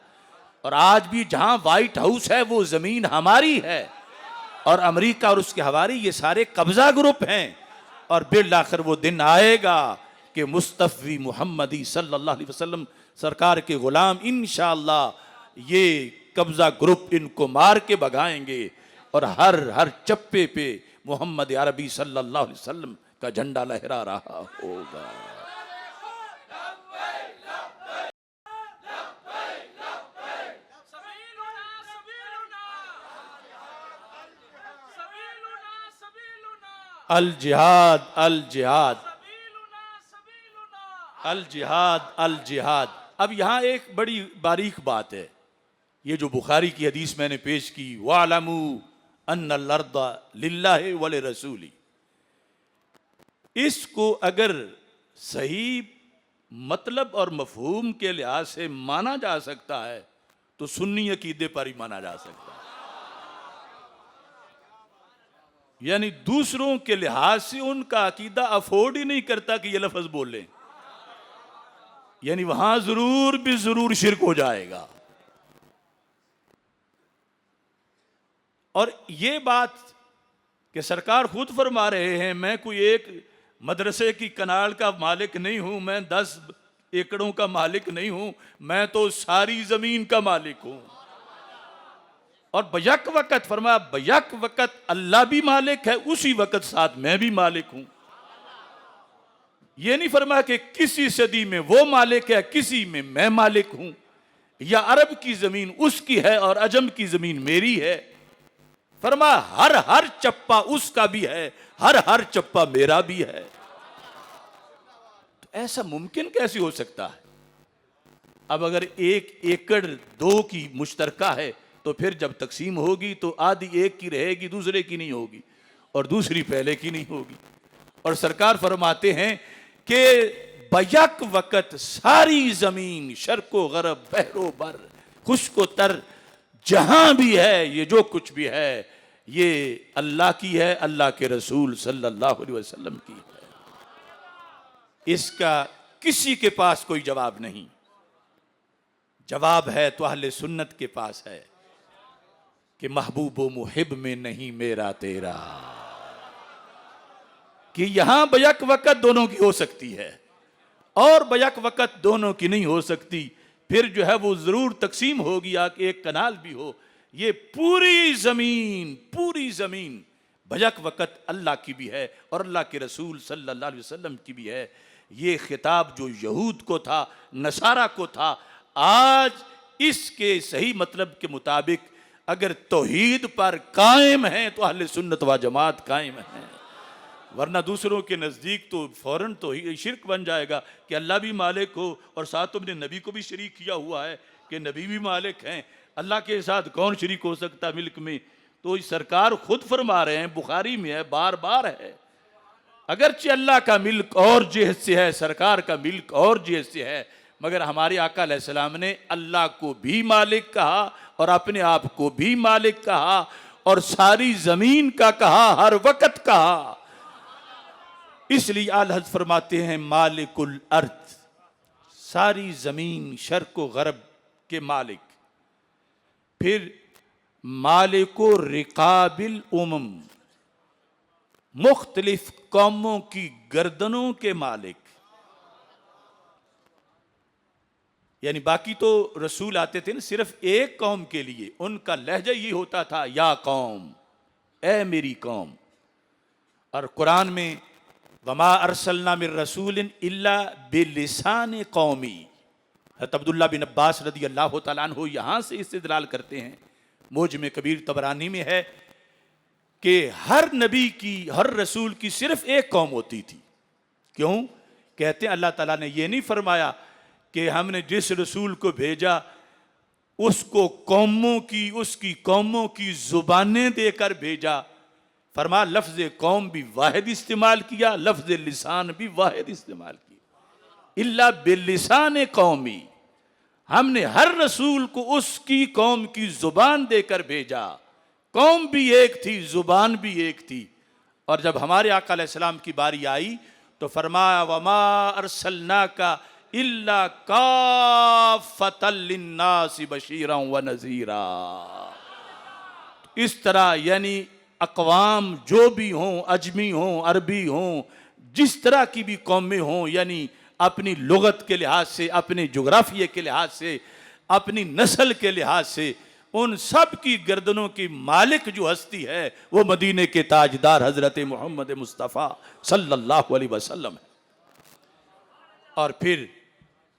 और आज भी जहां व्हाइट हाउस है वो जमीन हमारी है, और अमेरिका और उसके हवारी ये सारे कब्जा ग्रुप हैं। और बिल आखिर वो दिन आएगा कि मुस्तफ़ी मुहम्मदी सल्लल्लाहु अलैहि वसल्लम सरकार के गुलाम इंशाअल्लाह ये कब्जा ग्रुप इनको मार के भगाएंगे, और हर हर चप्पे पे मोहम्मद अरबी सल्लल्लाहु अलैहि वसल्लम का झंडा लहरा रहा होगा। अल जिहाद अल जिहाद अल जिहाद अल जिहाद। अब यहां एक बड़ी बारीक बात है, ये जो बुखारी की हदीस मैंने पेश की, वालमू अन्नल अर्द लिल्लाहि व लिरसूली, इसको अगर सही मतलब और मफहूम के लिहाज से माना जा सकता है तो सुन्नी अकीदे पर ही माना जा सकता है। यानी दूसरों के लिहाज से उनका अकीदा अफोर्ड ही नहीं करता कि ये लफ्ज बोले, यानी वहां जरूर भी जरूर शिरक हो जाएगा। और ये बात कि सरकार खुद फरमा रहे हैं, मैं कोई एक मदरसे की कनाल का मालिक नहीं हूं, मैं 10 एकड़ों का मालिक नहीं हूं, मैं तो सारी जमीन का मालिक हूं। और बयक वक़्त फरमाया, बयक वक़्त अल्लाह भी मालिक है, उसी वक़्त साथ मैं भी मालिक हूं। ये नहीं फरमाया कि किसी सदी में वो मालिक है, किसी में मैं मालिक हूं, या अरब की जमीन उसकी है और अजम की जमीन मेरी है। फरमाया हर हर चप्पा उसका भी है, हर हर चप्पा मेरा भी है। तो ऐसा मुमकिन कैसे हो सकता है? अब अगर 1 एकड़ 2 की मुश्तरका है तो फिर जब तकसीम होगी तो आधी एक की रहेगी, दूसरे की नहीं होगी, और दूसरी पहले की नहीं होगी। और सरकार फरमाते हैं कि बयक वक़्त सारी जमीन शर्को गरब बहरो बर खुश्को तर जहां भी है, ये जो कुछ भी है ये अल्लाह की है, अल्लाह के रसूल सल्लल्लाहु अलैहि वसल्लम की है। इसका किसी के पास कोई जवाब नहीं। जवाब है तो अहले सुन्नत के पास है कि महबूब व मुहिब में नहीं मेरा तेरा, कि यहां बयक वक़्त दोनों की हो सकती है और बयक वक़्त दोनों की नहीं हो सकती। फिर जो है वो जरूर तकसीम होगी, आके एक कनाल भी हो। ये पूरी जमीन बयक वक़्त अल्लाह की भी है और अल्लाह के रसूल सल्लल्लाहु अलैहि वसल्लम की भी है। ये खिताब जो यहूद को था, नसारा को था, आज इसके सही मतलब के मुताबिक अगर तौहीद पर कायम है तो अहले सुन्नत व जमात कायम है, वरना दूसरों के नज़दीक तो फौरन तो ही शिरक बन जाएगा कि अल्लाह भी मालिक हो और साथ तुमने नबी को भी शरीक किया हुआ है कि नबी भी मालिक हैं। अल्लाह के साथ कौन शरीक हो सकता मिल्क में? तो सरकार खुद फरमा रहे हैं, बुखारी में है, बार बार है, अगरचे अल्लाह का मिल्क और जेहद से है, सरकार का मिल्क और जेहद से है, मगर हमारे आका अलैहिस्सलाम ने अल्लाह को भी मालिक कहा और अपने आप को भी मालिक कहा और सारी जमीन का कहा, हर वक़्त कहा। इसलिए आला हज़रत फरमाते हैं मालिकुल अर्द, सारी जमीन शर्क व गरब के मालिक। फिर मालिको रिकाबिल उमम, मुख्तलिफ कौमों की गर्दनों के मालिक। यानी बाकी तो रसूल आते थे ना सिर्फ एक कौम के लिए, उनका लहजा ये होता था, या कौम, ए मेरी कौम। और कुरान में वमा अरसलना मिर रसूलिन इल्ला बिलिसान कौमी, हज़रत अब्दुल्लाह बिन अब्बास रदी अल्लाह तआला अन्हु यहाँ से इस्तिदलाल करते हैं, मोजम कबीर तबरानी में है कि हर नबी की, हर रसूल की सिर्फ एक कौम होती थी। क्यों? कहते हैं अल्लाह ताला ने ये नहीं फरमाया कि हमने जिस रसूल को भेजा उसको कौमों की, उसकी कौमों की जुबानें देकर भेजा। फरमा लफ्ज़ कौम भी वाहिद इस्तेमाल किया, लफ्ज़ लिसान भी वाहिद इस्तेमाल किया, इल्ला बिलिसान कौमी। हमने हर रसूल को उसकी कौम की जुबान देकर भेजा। कौम भी एक थी, जुबान भी एक थी। और जब हमारे आका अलैहिस्सलाम की बारी आई तो फरमाया वमा अरसलना का इल्ला काफ़तल लिन्नासि बशीरन व नज़ीरा। इस तरह यानी अक़वाम जो भी हों, अजमी हों, अरबी हों, जिस तरह की भी कौमें हों, यानी अपनी लुगत के लिहाज से, अपने जोग्राफिया के लिहाज से, अपनी नस्ल के लिहाज से, उन सब की गर्दनों की मालिक जो हस्ती है वो मदीने के ताजदार हजरत मोहम्मद मुस्तफ़ा सल्लल्लाहु अलैहि वसल्लम है। और फिर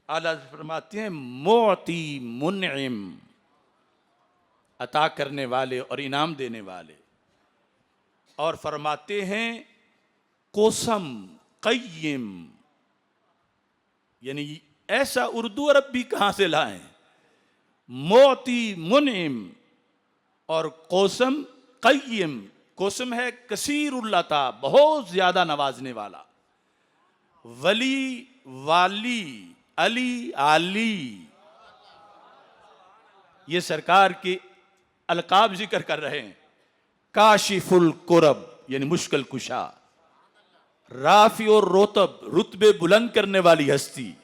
आला फरमाते हैं मोती मुनइम, अता करने वाले और इनाम देने वाले। और फरमाते हैं कोसम क़य्यिम, यानी ऐसा उर्दू अरब भी कहाँ से लाएं, मोती मुनइम और कोसम क़य्यिम। कोसम है कसीरुल्लता, बहुत ज्यादा नवाजने वाला, वली वाली, अली आली, ये सरकार के अलकाब जिक्र कर रहे हैं। काशिफुल कुरब यानी मुश्किल कुशा, राफी और रोतब रुतबे बुलंद करने वाली हस्ती,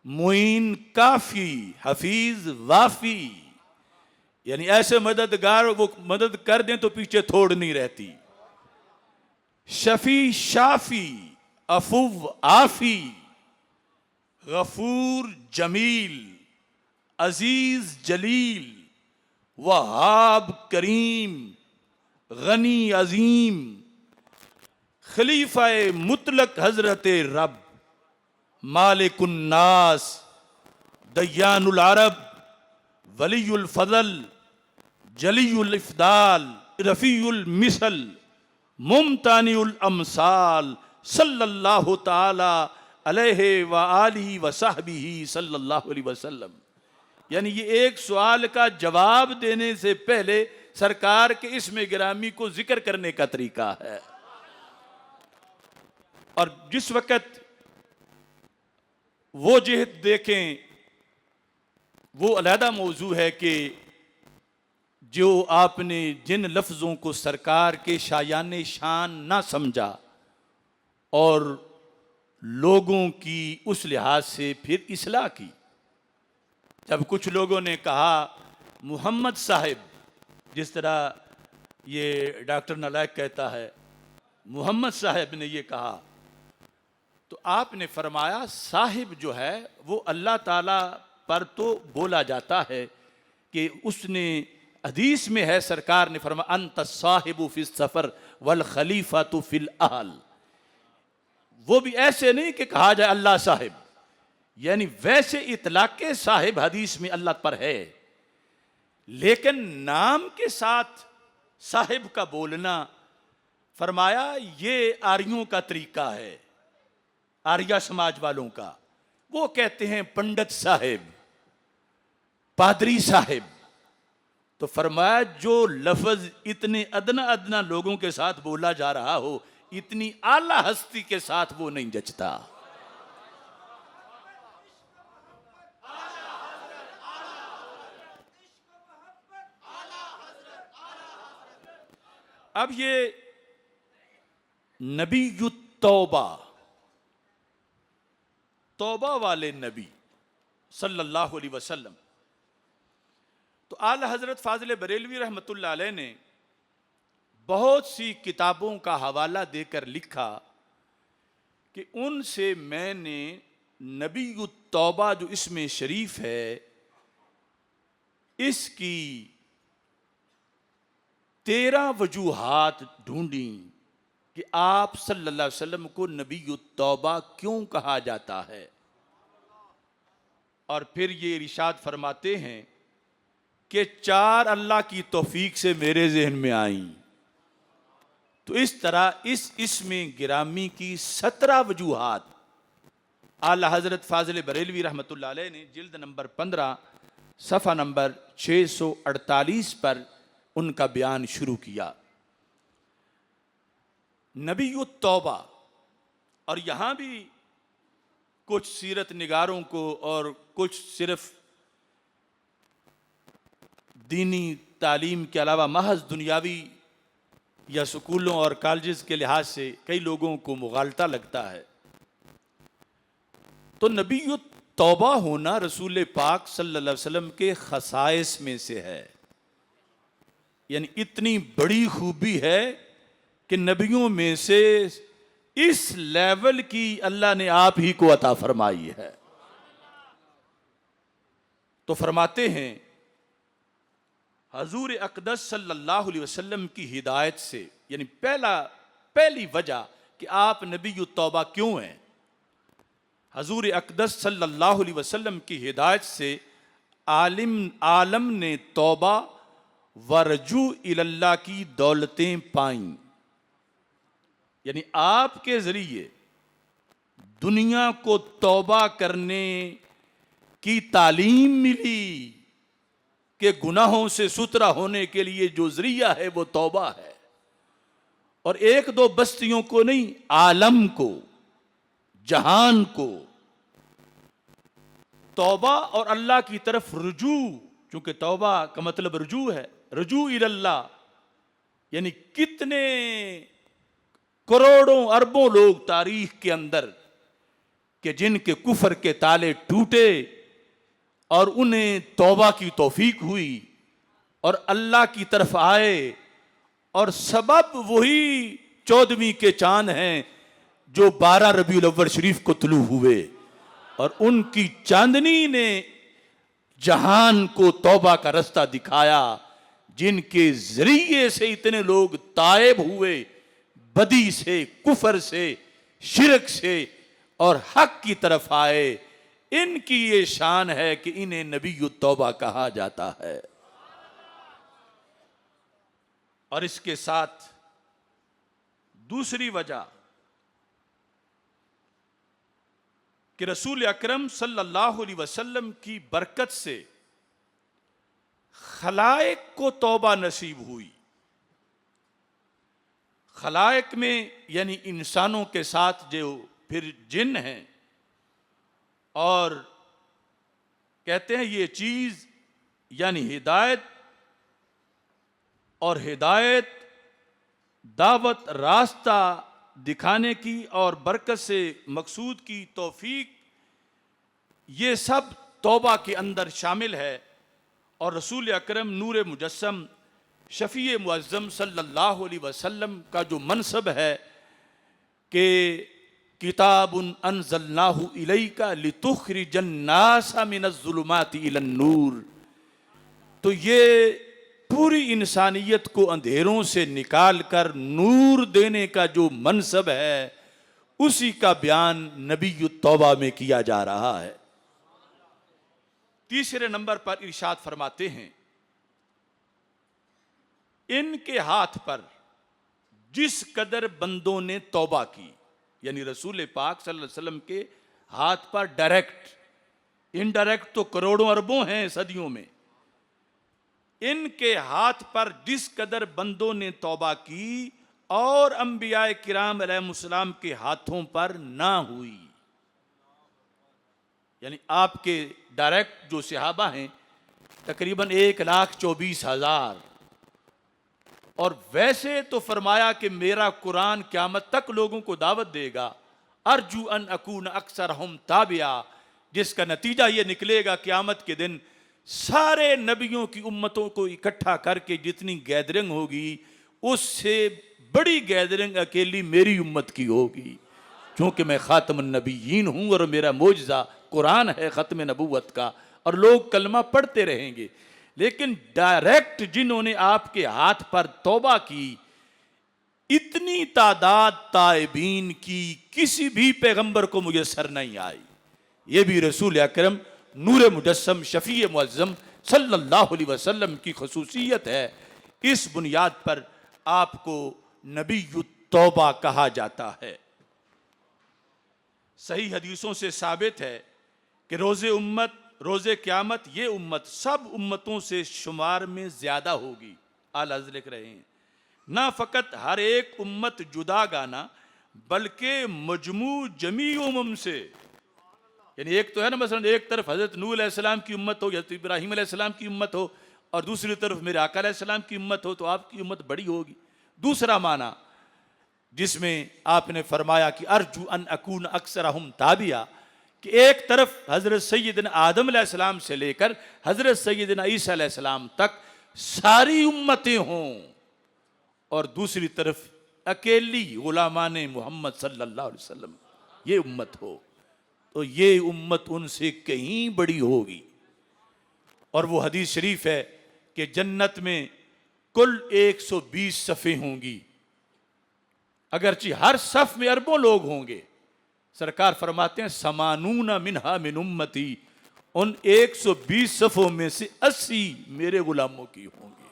मुइन काफी, हफीज वाफी, यानी ऐसे मददगार वो मदद कर दें तो पीछे थोड़ नहीं रहती। शफी शाफी, अफुव आफी, गफूर जमील, अजीज जलील, वहाब करीम, गनी अजीम, खलीफा मुतलक हजरत रब, मालिकुन नास, दयानुल अरब, वलीयुल फजल, जलीयुल इफ्दाल, रफीयुल मिसल, मुमतानिउल अमसाल, सल्लल्लाहु ताला अलैहि व आलिहि व सहबिही सल्लल्लाहु अलैहि वसल्लम। यानी ये एक सवाल का जवाब देने से पहले सरकार के इसमें गिरामी को जिक्र करने का तरीका है। और जिस वक्त वो जिहत देखें, वो अलहदा मौजू है कि जो आपने जिन लफ्ज़ों को सरकार के शायान शान ना समझा और लोगों की उस लिहाज से फिर इस्लाह की। जब कुछ लोगों ने कहा मोहम्मद साहिब, जिस तरह ये डॉक्टर नलायक कहता है मोहम्मद साहिब ने ये कहा, तो आपने फरमाया साहिब जो है वो अल्लाह ताला पर तो बोला जाता है कि उसने हदीस में है, सरकार ने फरमाया अंत साहिबु फिस सफर वल खलीफातु फिल अहल। वो भी ऐसे नहीं कि कहा जाए अल्लाह साहिब, यानी वैसे इतलाके साहिब हदीस में अल्लाह पर है, लेकिन नाम के साथ साहिब का बोलना फरमाया ये आर्यों का तरीका है, आर्या समाज वालों का। वो कहते हैं पंडित साहिब, पादरी साहिब। तो फरमाया जो लफ्ज इतने अदना अदना लोगों के साथ बोला जा रहा हो, इतनी आला हस्ती के साथ वो नहीं जचता। अब ये नबी तौबा, तौबा वाले नबी सल्लल्लाहु अलैहि वसल्लम, तो आला हजरत फाजिल बरेलवी रहमतुल्लाह अलैह ने बहुत सी किताबों का हवाला देकर लिखा कि उनसे मैंने नबी तौबा जो इसमें शरीफ है इसकी 13 वजूहात ढूंढी कि आप सल्लल्लाहु अलैहि वसल्लम को नबी तौबा क्यों कहा जाता है। और फिर ये इरशाद फरमाते हैं कि 4 अल्लाह की तौफीक से मेरे जहन में आई। तो इस तरह इसमें गिरामी की 17 वजूहात आला हजरत फाजिल बरेलवी रहमतुल्लाह अलैह ने जिल्द नंबर 15 सफ़ा नंबर 648 पर उनका बयान शुरू किया। नबी तौबा, और यहाँ भी कुछ सीरत निगारों को और कुछ सिर्फ दीनी तालीम के अलावा महज दुनियावी या स्कूलों और कॉलेजेस के लिहाज से कई लोगों को मुगालता लगता है। तो नबी तौबा होना रसूल पाक सल्लल्लाहु अलैहि वसल्लम के खसाइस में से है। यानी इतनी बड़ी खूबी है कि नबियों में से इस लेवल की अल्लाह ने आप ही को अता फरमाई है। तो फरमाते हैं हजूर अक़दस सल्लल्लाहु अलैहि वसल्लम की हिदायत से, यानी पहली वजह कि आप नबी तौबा क्यों हैं, हजूर अक़दस सल्लल्लाहु अलैहि वसल्लम की हिदायत से आलम ने तौबा वरजू इल्लाह की दौलतें पाईं। यानी आपके जरिए दुनिया को तौबा करने की तालीम मिली कि गुनाहों से सुतरा होने के लिए जो जरिया है वो तौबा है। और एक दो बस्तियों को नहीं, आलम को, जहान को तौबा और अल्लाह की तरफ रुजू, चूंकि तौबा का मतलब रुजू है, रुजू इल्लाह, यानी कितने करोड़ों अरबों लोग तारीख के अंदर कि जिनके कुफर के ताले टूटे और उन्हें तौबा की तौफीक हुई और अल्लाह की तरफ आए, और सबब वही 14वीं के चांद हैं जो 12 रबीउल अव्वल शरीफ को तुलू हुए, और उनकी चांदनी ने जहान को तौबा का रास्ता दिखाया, जिनके जरिए से इतने लोग तायब हुए बदी से, कुफर से, शिरक से और हक की तरफ आए। इनकी ये शान है कि इन्हें नबी तौबा कहा जाता है। और इसके साथ दूसरी वजह कि रसूल अकरम सल्लल्लाहु अलैहि वसल्लम की बरकत से खलाइक को तौबा नसीब हुई। खलाइक में यानी इंसानों के साथ जो फिर जिन हैं, और कहते हैं ये चीज यानी हिदायत, और हिदायत दावत रास्ता दिखाने की और बरकत से मकसूद की तौफीक, ये सब तौबा के अंदर शामिल है। और रसूल अकरम नूर मुजस्सम शफ़ी मुअज़्ज़म सल्लल्लाहु अलैहि वसल्लम का जो मनसब है कि किताबुन अनज़लनाहु इलैका लितुख़रिजन नासा मिनज़्ज़ुलुमाति इलन नूर, तो ये पूरी इंसानियत को अंधेरों से निकाल कर नूर देने का जो मनसब है, उसी का बयान नबी तौबा में किया जा रहा है। तीसरे नंबर पर इरशाद फरमाते हैं, इनके हाथ पर जिस कदर बंदों ने तौबा की, यानी रसूल पाक सल्लल्लाहु अलैहि वसल्लम के हाथ पर डायरेक्ट, इनडायरेक्ट तो करोड़ों अरबों हैं सदियों में, इनके हाथ पर जिस कदर बंदों ने तौबा की और अंबिया किराम अलैहिस्सलाम के हाथों पर ना हुई। यानी आपके डायरेक्ट जो सहाबा हैं तकरीबन 1,24,000, और वैसे तो फरमाया कि मेरा कुरान क़यामत तक लोगों को दावत देगा, अर्जू अन अकून अक्सरहुम ताबिया, जिसका नतीजा ये निकलेगा क़यामत के दिन सारे नबियों की उम्मतों को इकट्ठा करके जितनी गैदरिंग होगी, उससे बड़ी गैदरिंग अकेली मेरी उम्मत की होगी, क्योंकि मैं खातमुन नबिय्यीन हूँ और मेरा मोजज़ा कुरान है ख़त्म नबूवत का, और लोग कलमा पढ़ते रहेंगे। लेकिन डायरेक्ट जिन्होंने आपके हाथ पर तौबा की, इतनी तादाद ताइबीन की किसी भी पैगंबर को मुयस्सर नहीं आई। ये भी रसूल अकरम नूर मुजस्सम शफ़ी मुअज़्ज़म सल्लल्लाहु अलैहि वसल्लम की खसूसियत है। इस बुनियाद पर आपको नबी तौबा कहा जाता है। सही हदीसों से साबित है कि रोज़े क़यामत ये उम्मत सब उम्मतों से शुमार में ज़्यादा होगी। आला हज़रत लिख रहे हैं, ना फ़कत हर एक उम्मत जुदा गाना बल्कि मजमू जमी उम्म से, यानी एक तो है ना, मसलन एक तरफ हज़रत नूह अलैहिस्सलाम की उम्मत हो, हज़रत इब्राहीम अलैहिस्सलाम की उम्मत हो, और दूसरी तरफ मेरे आका अलैहिस्सलाम की उम्मत हो, तो आपकी उम्मत बड़ी होगी। दूसरा माना जिसमें आपने फरमाया कि अर्जू अन अकून अक्सरहुम ताबिया, कि एक तरफ हजरत सैयदना आदम अलैहिस्सलाम से लेकर हजरत सैयदना ईसा अलैहिस्सलाम तक सारी उम्मतें हों और दूसरी तरफ अकेली गुलामाने मोहम्मद सल्लल्लाहु अलैहि वसल्लम ये उम्मत हो, तो ये उम्मत उनसे कहीं बड़ी होगी। और वो हदीस शरीफ है कि जन्नत में कुल 120 सफ़े होंगी, अगरचे हर सफ़ में अरबों लोग होंगे। सरकार फरमाते हैं समानूना मिनहा मिन उम्मती, उन 120 सफ़ों में से 80 मेरे गुलामों की होंगी।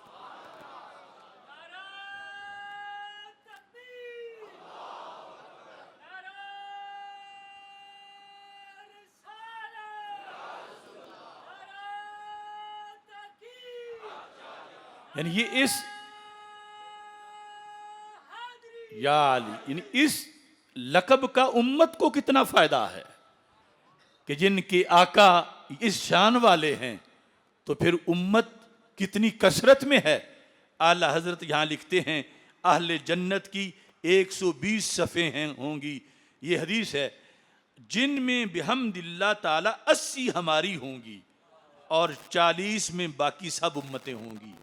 यानी ये इस या अली यानी इस लक़ब का उम्मत को कितना फायदा है कि जिनके आका इस शान वाले हैं, तो फिर उम्मत कितनी कसरत में है। आला हजरत यहाँ लिखते हैं अहले जन्नत की 120 सफ़े हैं होंगी। ये हदीस है जिनमें बिहम्दिल्लाह ताला 80 हमारी होंगी और 40 में बाकी सब उम्मतें होंगी।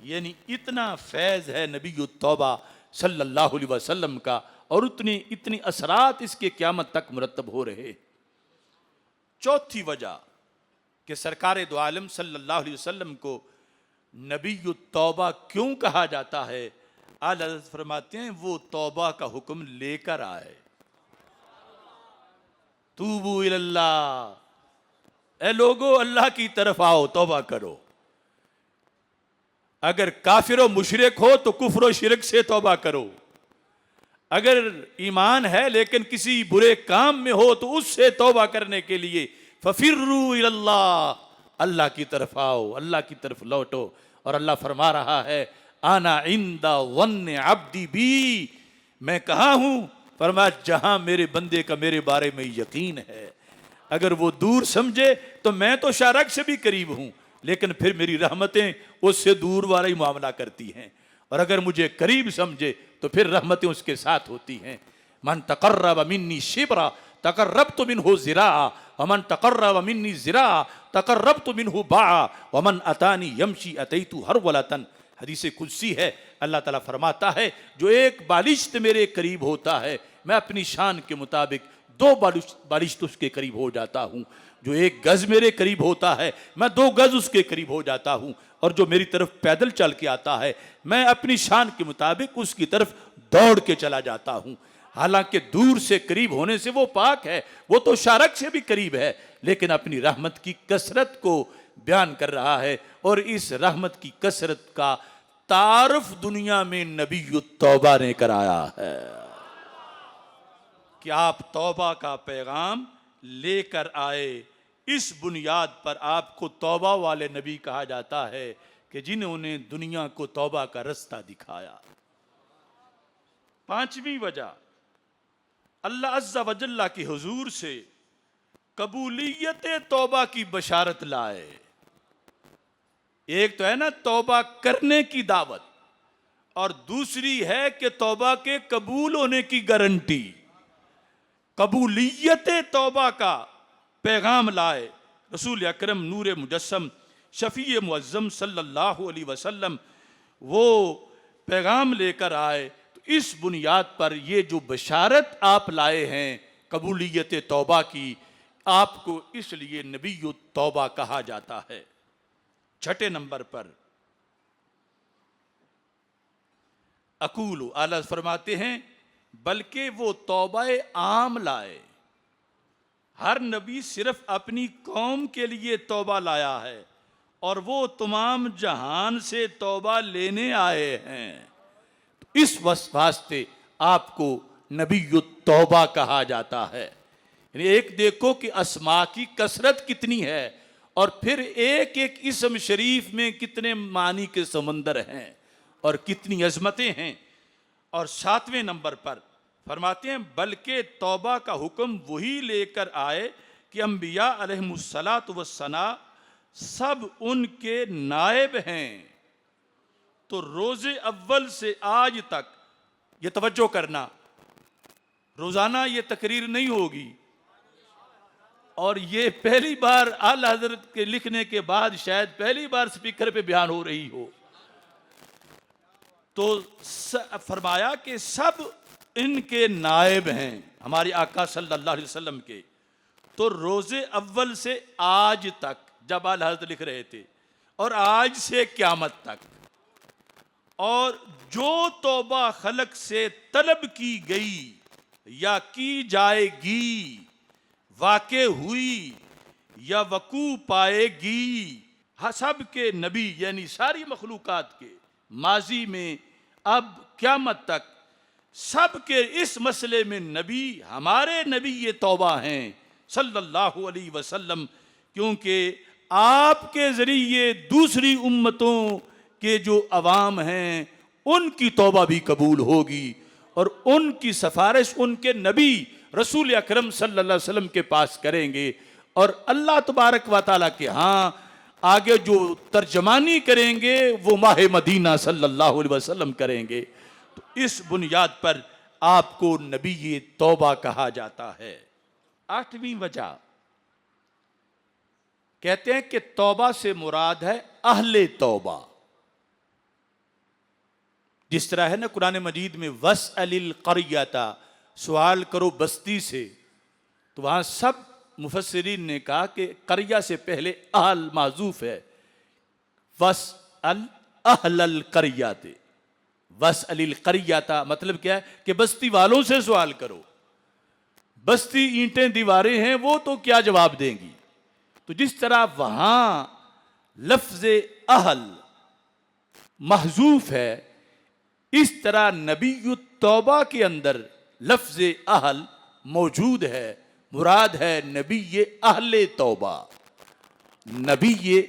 यानी इतना फैज़ है नबी तौबा सल्लल्लाहु अलैहि वसल्लम का और इतनी असरात इसके क़यामत तक मुरतब हो रहे। चौथी वजह कि सरकार दो आलम सल्लल्लाहु अलैहि वसल्लम को नबी तौबा क्यों कहा जाता है, आला हज़रत फरमाते हैं वो तौबा का हुक्म लेकर आए। तूबू इलल्लाह, ए लोगो अल्लाह की तरफ आओ, तौबा करो। अगर काफिर व मुशरिक हो तो कुफ्र व शिरक से तौबा करो। अगर ईमान है लेकिन किसी बुरे काम में हो तो उससे तौबा करने के लिए फफिर्रू इलल्लाह, अल्लाह की तरफ आओ, अल्लाह की तरफ लौटो। और अल्लाह फरमा रहा है आना इंदा वन्न अब्दी बी, मैं कहाँ हूँ, फरमा जहां मेरे बंदे का मेरे बारे में यकीन है। अगर वो दूर समझे तो मैं तो शारक से भी करीब हूँ, लेकिन फिर मेरी रहमतें उससे दूर वाला ही मामला करती हैं। और अगर मुझे करीब समझे तो फिर रहमतें उसके साथ होती हैं। मन तकर्रब मिन्नी शिब्रा तकर्रब्तु मिन्हु ज़िरा वमन तकर्रब मिन्नी ज़िरा तकर्रब्तु मिन्हु बा वमन अतानी यमशी अतैतु हरवलतन। हदीस कुदसी है, अल्लाह ताला फरमाता है जो एक बालिश्त मेरे करीब होता है मैं अपनी शान के मुताबिक 2 बालिश्त उसके करीब हो जाता हूँ। जो 1 गज मेरे करीब होता है मैं 2 गज उसके करीब हो जाता हूँ। और जो मेरी तरफ पैदल चल के आता है मैं अपनी शान के मुताबिक उसकी तरफ दौड़ के चला जाता हूँ। हालांकि दूर से करीब होने से वो पाक है, वो तो शारक से भी करीब है, लेकिन अपनी रहमत की कसरत को बयान कर रहा है। और इस रहमत की कसरत का तारुफ दुनिया में नबी तौबा ने कराया है कि आप तौबा का पैगाम लेकर आए। इस बुनियाद पर आपको तौबा वाले नबी कहा जाता है कि जिन्होंने दुनिया को तौबा का रास्ता दिखाया। 5वीं वजह अल्लाह अज़्ज़ा वजल्ला की हुजूर से कबूलियत तौबा की बशारत लाए। एक तो है ना तौबा करने की दावत, और दूसरी है कि तौबा के कबूल होने की गारंटी। कबूलियत तौबा का पैगाम लाए रसूल अकरम नूर मुजस्सम शफी मुअज़्ज़म सल्लल्लाहु अलैहि वसल्लम, वो पैगाम लेकर आए। तो इस बुनियाद पर ये जो बशारत आप लाए हैं कबूलियत तौबा की, आपको इसलिए नबी तौबा कहा जाता है। 6 नंबर पर अकूलु, आला फरमाते हैं बल्कि वो तौबा आम लाए। हर नबी सिर्फ अपनी कौम के लिए तौबा लाया है और वो तमाम जहान से तौबा लेने आए हैं। तो इस वास्ते आपको नबी तौबा कहा जाता है। यानी एक देखो कि अस्मा की कसरत कितनी है और फिर एक एक इसम शरीफ में कितने मानी के समंदर हैं और कितनी अजमतें हैं। और 7वें नंबर पर फरमाते हैं बल्कि तौबा का हुक्म वही लेकर आए कि अंबिया अलैहिमुस्सलातु वस्सलाम सब उनके नायब हैं। तो रोज़े अव्वल से आज तक ये तवज्जो करना, रोज़ाना ये तकरीर नहीं होगी, और ये पहली बार आला हजरत के लिखने के बाद शायद पहली बार स्पीकर पे बयान हो रही हो। तो फरमाया कि सब इनके नायब हैं हमारे आका सल्लल्लाहु अलैहि वसल्लम के। तो रोजे अव्वल से आज तक जब आला हजरत लिख रहे थे और आज से क़यामत तक, और जो तौबा खलक से तलब की गई या की जाएगी, वाक़े हुई या वकू पाएगी, सब के नबी यानी सारी मखलूकात के माजी में अब क़यामत तक सब के इस मसले में नबी हमारे नबी ये तौबा हैं सल्लल्लाहु अलैहि वसल्लम, क्योंकि आपके ज़रिए दूसरी उम्मतों के जो अवाम हैं उनकी तौबा भी कबूल होगी और उनकी सिफारिश उनके नबी रसूल अकरम सल्लल्लाहु अलैहि वसल्लम के पास करेंगे और अल्लाह तबारक व तआला के यहाँ आगे जो तर्जमानी करेंगे वो माह मदीना सल्लल्लाहु अलैहि वसल्लम करेंगे। तो इस बुनियाद पर आपको नबी ये तौबा कहा जाता है। 8वीं वजह कहते हैं कि तौबा से मुराद है अहले तौबा। जिस तरह है ना कुरान मजीद में वस्अलिल क़रियता, सवाल करो बस्ती से, तो वहां सब मुफस्सिरीन ने कहा कि करिया से पहले अहल माजूफ है, वस्अल अहलल क़रियते, वस्अलिल क़रियता मतलब क्या है कि बस्ती वालों से सवाल करो। बस्ती ईंटें दीवारें हैं, वो तो क्या जवाब देंगी। तो जिस तरह वहां लफ्ज़े अहल महजूफ है, इस तरह नबी तौबा के अंदर लफ्ज़े अहल मौजूद है। मुराद है नबी ये अहले तौबा, नबी ये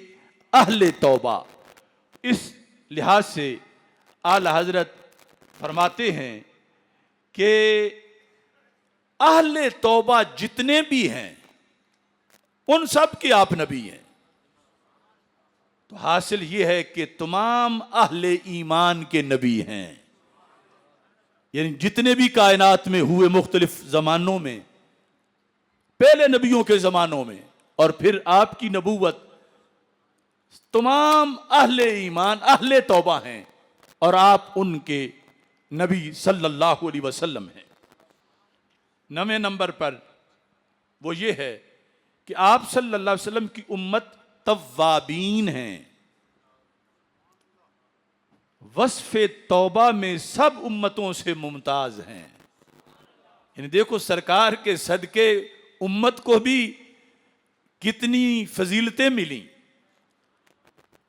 अहले तौबा। इस लिहाज से आला हजरत फरमाते हैं कि अहले तौबा जितने भी हैं उन सब के आप नबी हैं। तो हासिल ये है कि तमाम अहले ईमान के नबी हैं, यानी जितने भी कायनात में हुए मुख्तलिफ जमानों में, पहले नबियों के जमानों में और फिर आपकी नबूवत, तमाम अहले ईमान अहले तौबा हैं और आप उनके नबी सल्लल्लाहु अलैहि वसल्लम हैं। 9वें नंबर पर वो ये है कि आप सल्लल्लाहु अलैहि वसल्लम की उम्मत तव्वाबीन हैं। वस्फ़े तौबा में सब उम्मतों से मुमताज हैं। यानी देखो सरकार के सदके उम्मत को भी कितनी फजीलतें मिली।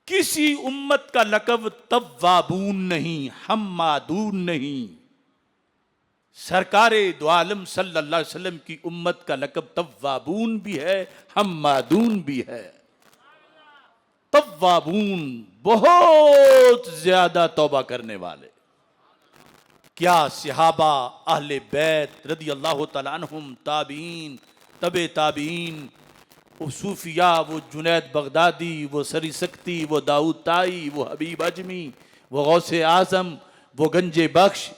किसी उम्मत का लक़ब तव्वाबून नहीं, हम्मादून नहीं। सरकारे दो आलम सल्लल्लाहु अलैहि वसल्लम की उम्मत का लक़ब तव्वाबून भी है, हम्मादून भी है। तव्वाबून बहुत ज्यादा तौबा करने वाले। क्या सहाबा, अहले बैत रदी अल्लाह तआला अन्हुम, ताबीन, तबे ताबीन, वो सूफिया, वो जुनैद बगदादी, वो सरी सक्ती, वो दाऊद ताई, वो हबीब अजमी, वो गौसे आजम, वो गंजे बख्श,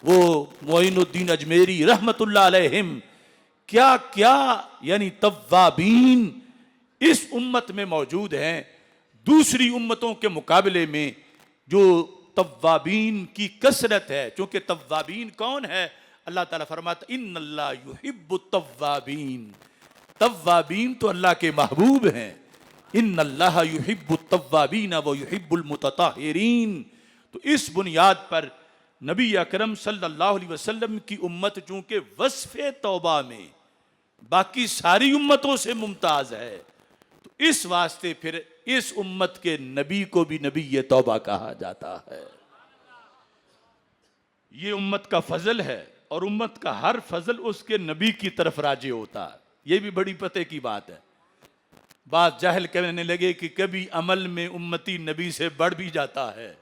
वो मोइनुद्दीन अजमेरी रहमतुल्लाह अलैहिम, क्या क्या यानी तव्वाबीन इस उम्मत में मौजूद हैं। दूसरी उम्मतों के मुकाबले में जो तव्वाबीन की कसरत है, क्योंकि तव्वाबीन कौन है? अल्लाह ताला फरमाता इन्नल्लाह युहिब्बुत तव्वाबीन, तव्वाबीन तो अल्लाह के महबूब हैं। इन्नल्लाह युहिब्बुत तव्वाबीन व युहिब्बुल मुतताहिरीन। तो इस बुनियाद पर नबी अकरम सल्लल्लाहु अलैहि वसल्लम की उम्मत चूंकि वस्फ़े तौबा में बाकी सारी उम्मतों से मुमताज है, तो इस वास्ते फिर इस उम्मत के नबी को भी नबी ये तौबा कहा जाता है। ये उम्मत का फजल है और उम्मत का हर फजल उसके नबी की तरफ राजी होता है। ये भी बड़ी पते की बात है। बात जाहिल कहने लगे कि कभी अमल में उम्मती नबी से बढ़ भी जाता है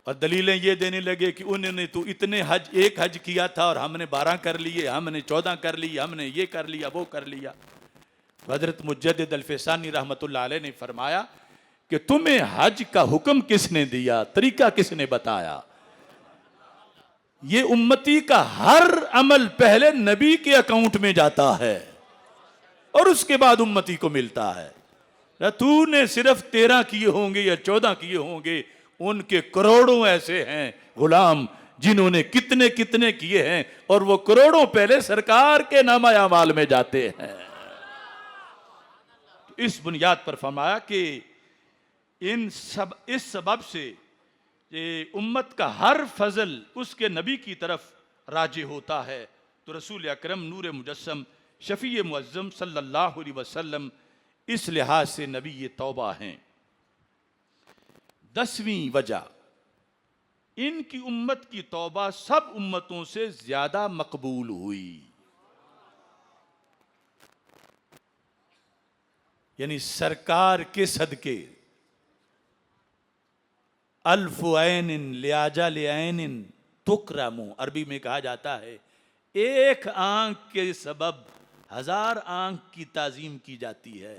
और दलीलें ये देने लगे कि उन्होंने तो इतने हज, एक हज किया था और हमने 12 कर लिए, हमने 14 कर लिए, हमने ये कर लिया, वो कर लिया। तो हजरत मुजद्दिद अल-फ़िसानी रहमतुल्लाह अलैह ने फरमाया कि तुम्हें हज का हुक्म किसने दिया, तरीका किसने बताया? ये उम्मती का हर अमल पहले नबी के अकाउंट में जाता है और उसके बाद उम्मती को मिलता है। ना तूने सिर्फ 13 किए होंगे या 14 किए होंगे, उनके करोड़ों ऐसे हैं गुलाम जिन्होंने कितने कितने किए हैं, और वो करोड़ों पहले सरकार के नामा अमाल में जाते हैं। इस बुनियाद पर फरमाया कि इस सबब से ये उम्मत का हर फजल उसके नबी की तरफ राजी होता है। तो रसूल अकरम नूर मुजस्सम शफी मुअज्जम सल्लल्लाहु अलैहि वसल्लम इस लिहाज से नबी ये तौबा हैं। 10वीं वजह, इनकी उम्मत की तौबा सब उम्मतों से ज्यादा मकबूल हुई। यानी सरकार के सदके अल्फ़ लियाजा लियानिन तुकरमु, अरबी में कहा जाता है एक आंख के सबब 1000 आंख की ताजीम की जाती है।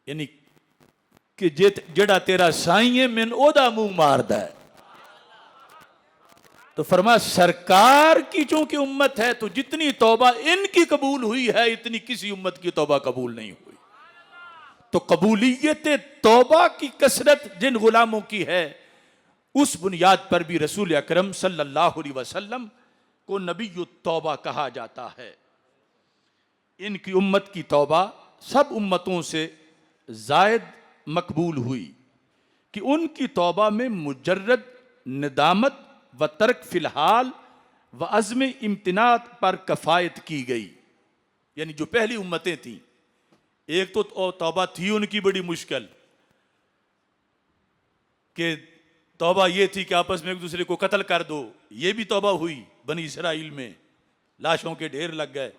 यानी कि जेड़ा तेरा साई है मैंने ओदा मुंह मारदा है। तो फरमा सरकार की चूंकि उम्मत है तो जितनी तौबा इनकी कबूल हुई है इतनी किसी उम्मत की तौबा कबूल नहीं हुई। तो कबूलियत तौबा की कसरत जिन गुलामों की है उस बुनियाद पर भी रसूल अकरम सल्लल्लाहु अलैहि वसल्लम को नबी तौबा कहा जाता है। इनकी उम्मत की तौबा सब उम्मतों से जायद मकबूल हुई कि उनकी तौबा में मुजर्रद निदामत व तर्क फिलहाल व अज़्म इम्तिनात पर कफ़ायत की गई। यानी जो पहली उम्मतें थीं, एक तो तौबा थी उनकी बड़ी मुश्किल कि तौबा ये थी कि आपस में एक दूसरे को कत्ल कर दो। ये भी तौबा हुई बनी इसराइल में, लाशों के ढेर लग गए।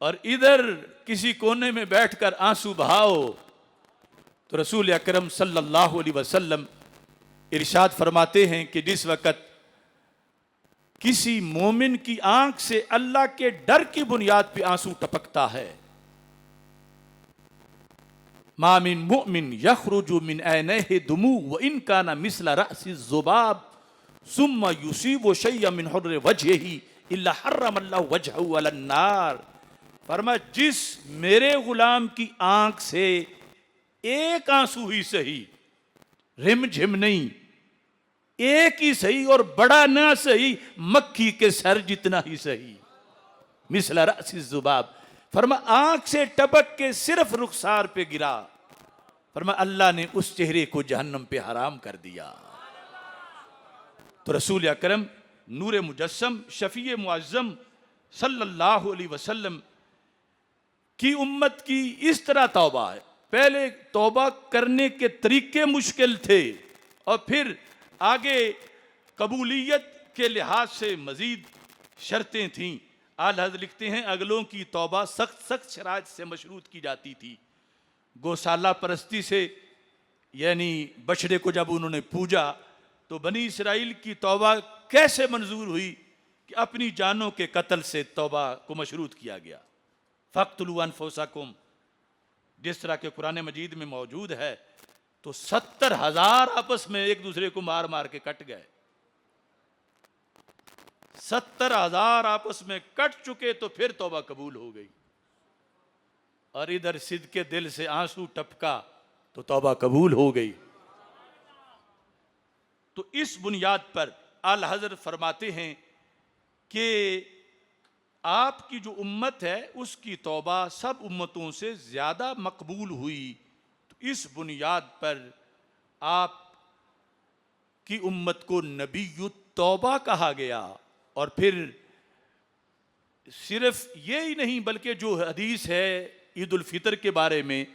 और इधर किसी कोने में बैठकर आंसू बहाओ। तो रसूल अकरम सल्लल्लाहु अलैहि वसल्लम इरशाद फरमाते हैं कि जिस वक़्त किसी मोमिन की आंख से अल्लाह के डर की बुनियाद पे आंसू टपकता है, मा मिन मुमिन यखरुजु मिन ऐनैहि दुमू व इन काना मिस्ला रअसी ज़ुबाब सुम्मा युसीबु शय्यन मिन हुर्रि वजहिही इल्ला हर्रमल्लाहु वजहहु अलन नार। फरमा जिस मेरे गुलाम की आंख से एक आंसू ही सही, रिम झिम नहीं, एक ही सही और बड़ा ना सही, मक्खी के सर जितना ही सही, मिस्ला रअसी ज़ुबाब, फरमा आंख से टपक के सिर्फ रुखसार पे गिरा, फरमा अल्लाह ने उस चेहरे को जहन्नम पे हराम कर दिया। तो रसूल अकरम नूर मुजस्सम शफी मुअज्जम सल्लल्लाहु अलैहि वसल्लम की उम्मत की इस तरह तौबा है। पहले तौबा करने के तरीके मुश्किल थे और फिर आगे कबूलियत के लिहाज से मजीद शर्तें थीं। आला हज़रत लिखते हैं अगलों की तौबा सख्त सख्त शराइत से मशरूत की जाती थी। गौशाला परस्ती से, यानी बछड़े को जब उन्होंने पूजा तो बनी इसराइल की तौबा कैसे मंजूर हुई कि अपनी जानों के कत्ल से तौबा को मशरूत किया गया। फ़क़्तुलू अनफुसकुम जिस तरह के कुरान मजीद में मौजूद है, तो 70,000 आपस में एक दूसरे को मार मार के कट गए। 70,000 आपस में कट चुके तो फिर तौबा कबूल हो गई। और इधर सिद्ध के दिल से आंसू टपका तो तौबा कबूल हो गई। तो इस बुनियाद पर आला हज़रत फरमाते हैं कि आपकी जो उम्मत है उसकी तौबा सब उम्मतों से ज़्यादा मकबूल हुई। तो इस बुनियाद पर आप की उम्मत को नबीयुत तौबा कहा गया। और फिर सिर्फ ये ही नहीं बल्कि जो हदीस है ईद उल फितर के बारे में,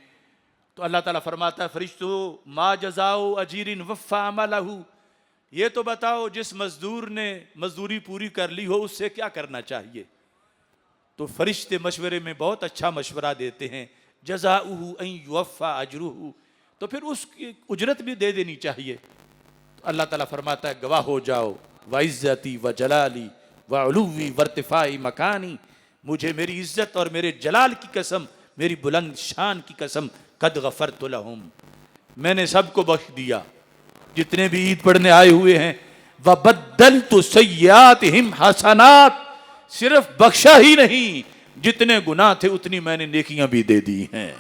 तो अल्लाह ताला फरमाता है फरिश्तों मा जज़ाओ अजीरिन वफ़ा अमलहू, ये तो बताओ जिस मजदूर ने मजदूरी पूरी कर ली हो उससे क्या करना चाहिए। तो फरिश्ते मशवरे में बहुत अच्छा मशवरा देते हैं, जज़ाउहु अन युवफ़ा अजरुहु, तो फिर उसकी उजरत भी दे देनी चाहिए। तो अल्लाह ताला फरमाता है गवाह हो जाओ व इज़्ज़ती व जलाली व उलुव्वी व इर्तिफ़ाई मकानी, मुझे मेरी इज्जत और मेरे जलाल की कसम, मेरी बुलंद शान की कसम, कद गफ़रतु लहुम, मैंने सबको बख्श दिया। जितने भी ईद पढ़ने आए हुए हैं, वबद्दलतु सय्यातिहिम हसनात, सिर्फ बख्शा ही नहीं, जितने गुनाह थे उतनी मैंने नेकियां भी दे दी हैं।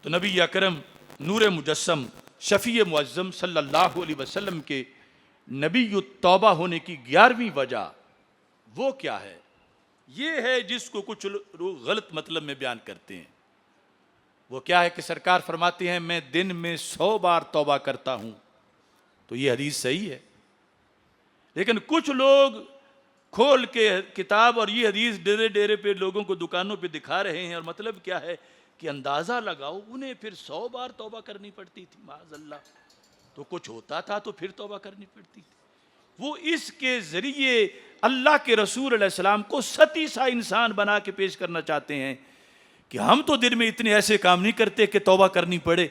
तो नबी अकरम नूर मुजस्सम शफी मुअज्जम सल्लल्लाहु अलैहि वसल्लम के नबी तौबा होने की 11वीं वजह वो क्या है? ये है जिसको कुछ लोग गलत मतलब में बयान करते हैं। वो क्या है कि सरकार फरमाते हैं मैं दिन में 100 बार तौबा करता हूं, तो ये हदीस सही है, लेकिन कुछ लोग खोल के किताब और ये हदीस डेरे डेरे पे लोगों को दुकानों पे दिखा रहे हैं, और मतलब क्या है कि अंदाजा लगाओ उन्हें फिर 100 बार तौबा करनी पड़ती थी, माज़अल्लाह, तो कुछ होता था तो फिर तौबा करनी पड़ती थी। वो इसके जरिए अल्लाह के रसूल अलैहि सलाम को सती सा इंसान बना के पेश करना चाहते हैं कि हम तो दिन में इतने ऐसे काम नहीं करते कि तौबा करनी पड़े,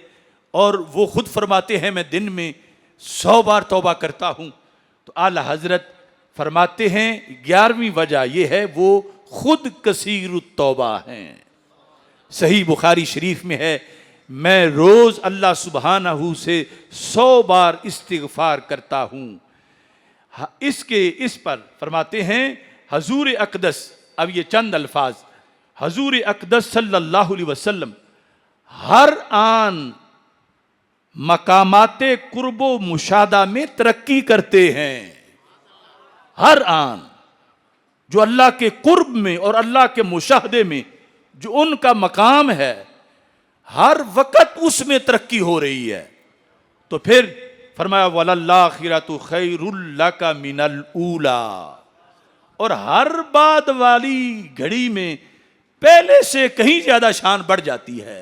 और वो खुद फरमाते हैं मैं दिन में 100 बार तौबा करता हूं। तो आला हजरत फरमाते हैं 11वीं वजह यह है वो खुद कसीर तौबा हैं। सही बुखारी शरीफ में है मैं रोज अल्लाह सुब्हानहू से 100 बार इस्तिगफार करता हूं। इसके इस पर फरमाते हैं हजूर अक़दस, अब ये चंद अल्फाज, हजूर अक़दस सल्लल्लाहु अलैहि वसल्लम हर आन मकामाते कुर्बो मुशादा में तरक्की करते हैं। हर आन जो अल्लाह के कुर्ब में और अल्लाह के मुशाहदे में जो उनका मकाम है, हर वक्त उसमें तरक्की हो रही है। तो फिर फरमाया वलल्लाखिरतु खैरुल लका मिनल ऊला, और हर बाद वाली घड़ी में पहले से कहीं ज्यादा शान बढ़ जाती है।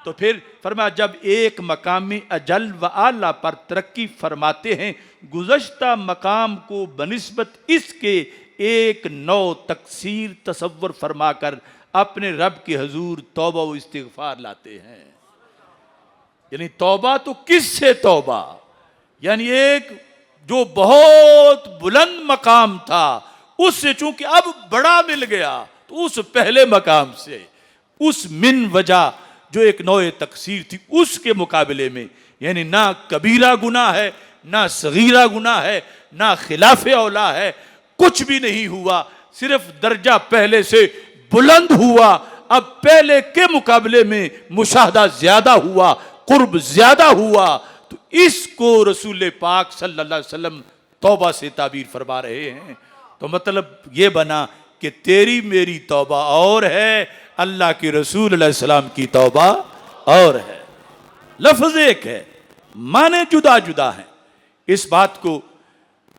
तो फिर फरमाया जब एक मकामी अजल व आला पर तरक्की फरमाते हैं, गुज़श्ता मकाम को बनिस्बत इसके एक नौ तकसीर तसव्वुर फरमाकर अपने रब के हजूर तौबा व इस्तिगफार लाते हैं। यानी तौबा तो किससे तौबा, यानी एक जो बहुत बुलंद मकाम था उससे चूंकि अब बड़ा मिल गया, तो उस पहले मकाम से उस मिन वजह जो एक नौए तकसीर थी उसके मुकाबले में, यानी ना कबीरा गुनाह है, ना सगीरा गुनाह है, ना खिलाफ औला है, कुछ भी नहीं हुआ, सिर्फ दर्जा पहले से बुलंद हुआ। अब पहले के मुकाबले में मुशाहदा ज्यादा हुआ, कुर्ब ज्यादा हुआ। तो इसको रसूल पाक सल्लल्लाहु अलैहि वसल्लम तौबा से ताबीर फरमा रहे हैं। तो मतलब ये बना कि तेरी मेरी तौबा और है, अल्लाह के रसूल अलैहि सलाम की तौबा और है। लफ्ज एक है, माने जुदा जुदा हैं। इस बात को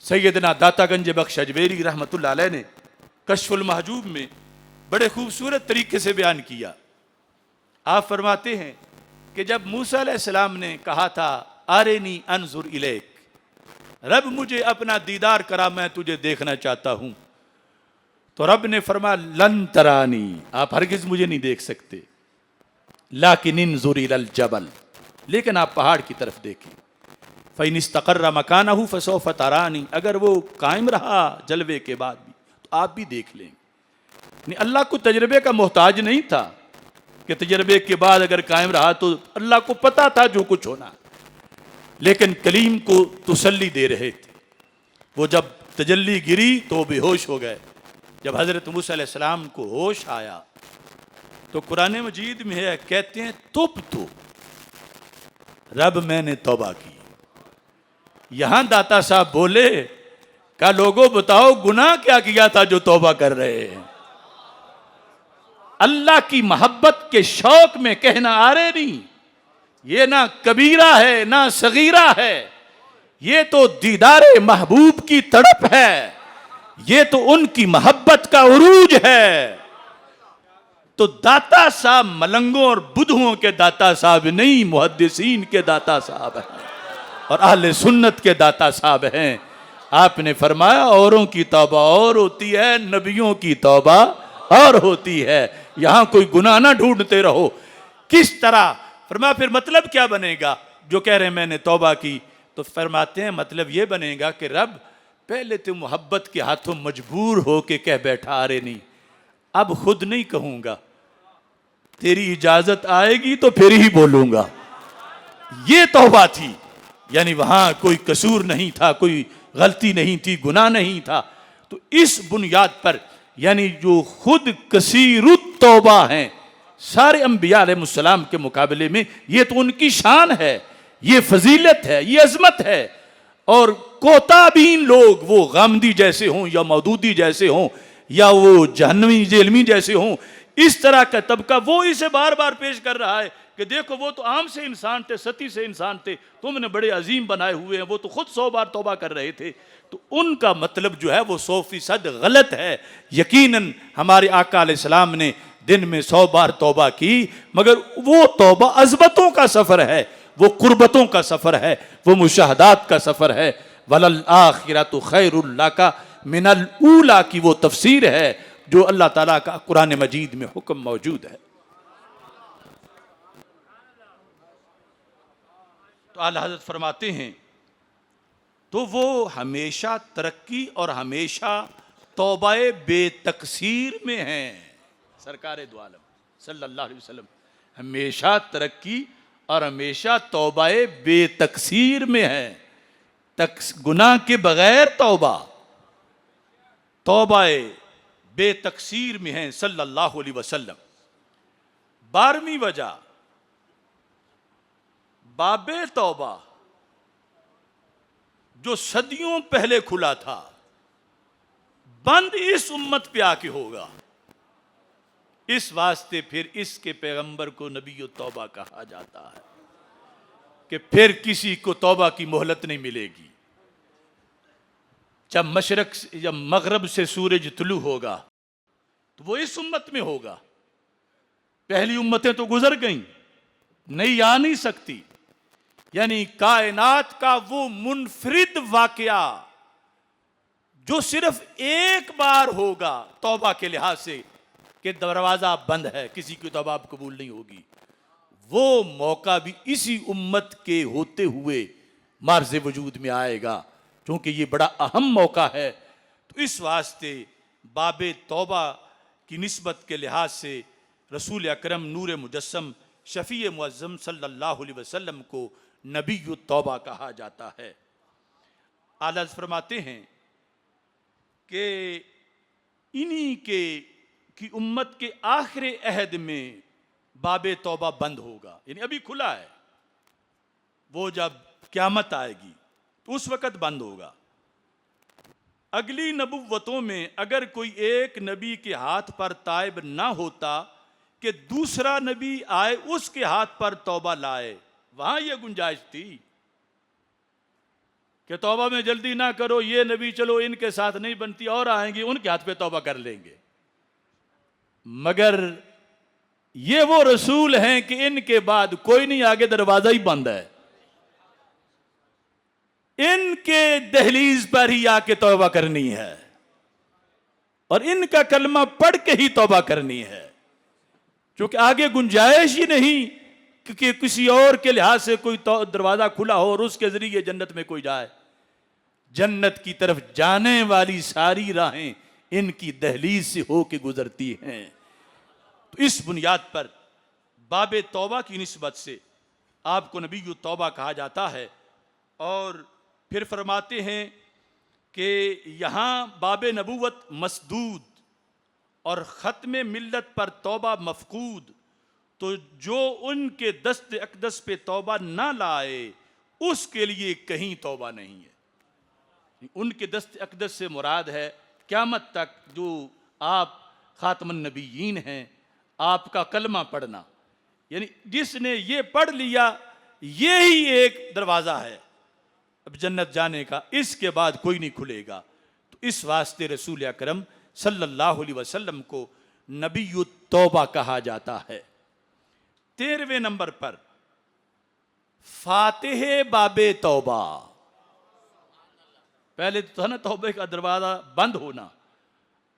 सैयदना दातागंज बख्श अजमेरी रहमतुल्लाह अलैह ने कश्फुल महजूब में बड़े खूबसूरत तरीके से बयान किया। आप फरमाते हैं कि जब मूसा अलैहिस्सलाम ने कहा था आरेनी अनजुर इलैक, रब मुझे अपना दीदार करा, मैं तुझे देखना चाहता हूं, तो रब ने फरमाया लन तरानी, आप हरगिज मुझे नहीं देख सकते, लाकिन इंजुर इलल जबल, लेकिन आप पहाड़ की तरफ देखें, फ़इन इस्तक़र्रा मकानहु फसौफ़ तरानी, अगर वो कायम रहा जलवे के बाद भी तो आप भी देख लेंगे। अल्लाह को तजर्बे का मोहताज नहीं था कि तजर्बे के बाद अगर कायम रहा, तो अल्लाह को पता था जो कुछ होना, लेकिन कलीम को तसल्ली दे रहे थे। वो जब तजल्ली गिरी तो बेहोश हो गए। जब हजरत मूसा अलैहिस्सलाम को होश आया तो कुरान मजीद में है, कहते हैं तुब तो रब मैंने तौबा की। यहां दाता साहब बोले का लोगों बताओ गुनाह क्या किया था जो तौबा कर रहे हैं। अल्लाह की मोहब्बत के शौक में कहना आ रहे नहीं, ये ना कबीरा है ना सगीरा है, ये तो दीदारे महबूब की तड़प है, ये तो उनकी मोहब्बत का उरूज है। तो दाता साहब मलंगों और बुद्धुओं के दाता साहब नहीं, मुहद्दिसीन के दाता साहब हैं और अहले सुन्नत के दाता साहब हैं। आपने फरमाया औरों की तौबा और होती है, नबियों की तौबा और होती है। यहां कोई गुनाह ना ढूंढते रहो। किस तरह फरमाया, फिर मतलब क्या बनेगा जो कह रहे हैं मैंने तौबा की, तो फरमाते हैं मतलब ये बनेगा कि रब पहले तो मोहब्बत के हाथों मजबूर हो के कह बैठा, अरे नहीं अब खुद नहीं कहूंगा, तेरी इजाजत आएगी तो फिर ही बोलूंगा। ये तौबा थी, यानी वहां कोई कसूर नहीं था, कोई गलती नहीं थी, गुनाह नहीं था। तो इस बुनियाद पर यानी जो खुद कसीरुत तौबा हैं सारे अंबिया अलैहिस्सलाम के मुकाबले में, ये तो उनकी शान है, ये फजीलत है, ये अजमत है। और कोताबीन लोग, वो गामदी जैसे हों या मौदूदी जैसे हों या वो जहन्नमी जेलमी जैसे हों, इस तरह का तबका वो इसे बार बार पेश कर रहा है कि देखो वो तो आम से इंसान थे, सती से इंसान थे, तुमने बड़े अजीम बनाए हुए हैं, वो तो खुद 100 बार तौबा कर रहे थे। तो उनका मतलब जो है वो 100% गलत है। यकीनन हमारे आका अलैहिस्सलाम ने दिन में 100 बार तौबा की, मगर वो तौबा अज़मतों का सफ़र है, वो कुर्बतों का सफ़र है, वो मुशाहदात का सफ़र है। वलल आखिरतु खैरुल लका मिनल ऊला की वो तफसीर है जो अल्लाह ताला का कुरान मजीद में हुक्म मौजूद है। तो आला हज़रत फरमाते हैं, तो वो हमेशा तरक्की और हमेशा तौबाए बेतकसीर में हैं। सरकार दो आलम सल्लल्लाहु अलैहि वसल्लम हमेशा तरक्की और हमेशा तौबाए बेतकसीर में है। गुनाह के बगैर तौबा, तौबाए बेतकसीर में है सल्लल्लाहु अलैहि वसल्लम। 12वीं वजह, बाबे तौबा जो सदियों पहले खुला था, बंद इस उम्मत पे आके होगा। इस वास्ते फिर इसके पैगंबर को नबी तौबा कहा जाता है कि फिर किसी को तौबा की मोहलत नहीं मिलेगी। जब मशरक जब मगरब से सूरज तुलू होगा तो वो इस उम्मत में होगा। पहली उम्मतें तो गुजर गईं, नई आ नहीं सकती। यानी कायनात का वो मुनफरिद वाकया जो सिर्फ एक बार होगा तौबा के लिहाज से कि दरवाजा बंद है, किसी की तौबा अब कबूल नहीं होगी, वो मौका भी इसी उम्मत के होते हुए मार्ज़ वजूद में आएगा, क्योंकि ये बड़ा अहम मौका है। तो इस वास्ते बाबे तौबा की निस्बत के लिहाज से रसूल अकरम नूर मुजस्सम शफ़ी मुअज़्ज़म सल्लल्लाहु अलैहि वसल्लम को नबी तौबा कहा जाता है। आला फरमाते हैं कि इन्हीं के की उम्मत के आखिरी अहद में बाबे तौबा बंद होगा, यानी अभी खुला है, वो जब क़यामत आएगी तो उस वक़्त बंद होगा। अगली नबुव्वतों में अगर कोई एक नबी के हाथ पर ताइब ना होता कि दूसरा नबी आए उसके हाथ पर तौबा लाए, वहां यह गुंजाइश थी कि तौबा में जल्दी ना करो, ये नबी चलो इनके साथ नहीं बनती और आएंगे उनके हाथ पे तौबा कर लेंगे। मगर ये वो रसूल हैं कि इनके बाद कोई नहीं, आगे दरवाजा ही बंद है, इनके दहलीज पर ही आके तौबा करनी है और इनका कलमा पढ़ के ही तौबा करनी है, क्योंकि आगे गुंजाइश ही नहीं कि किसी और के लिहाज से कोई दरवाजा खुला हो और उसके जरिए जन्नत में कोई जाए। जन्नत की तरफ जाने वाली सारी राहें इनकी दहलीज से होके गुजरती हैं। तो इस बुनियाद पर बाबे तौबा की निस्बत से आपको नबी तौबा कहा जाता है। और फिर फरमाते हैं कि यहाँ बाबे नबूवत मसदूद और ख़त्म मिल्लत पर तौबा मफकूद, तो जो उनके दस्त अक़दस पे तौबा ना लाए उसके लिए कहीं तौबा नहीं है। उनके दस्त अक़दस से मुराद है क़यामत तक जो आप ख़ातमुन नबिय्यीन हैं, आपका कलमा पढ़ना, यानी जिसने ये पढ़ लिया ये ही एक दरवाज़ा है अब जन्नत जाने का, इसके बाद कोई नहीं खुलेगा। तो इस वास्ते रसूल अकरम सल्लल्लाहु अलैहि वसल्लम को नबी तौबा कहा जाता है। 13वें नंबर पर फातिह बाबे तौबा। पहले तो था ना तौबे का दरवाजा बंद होना,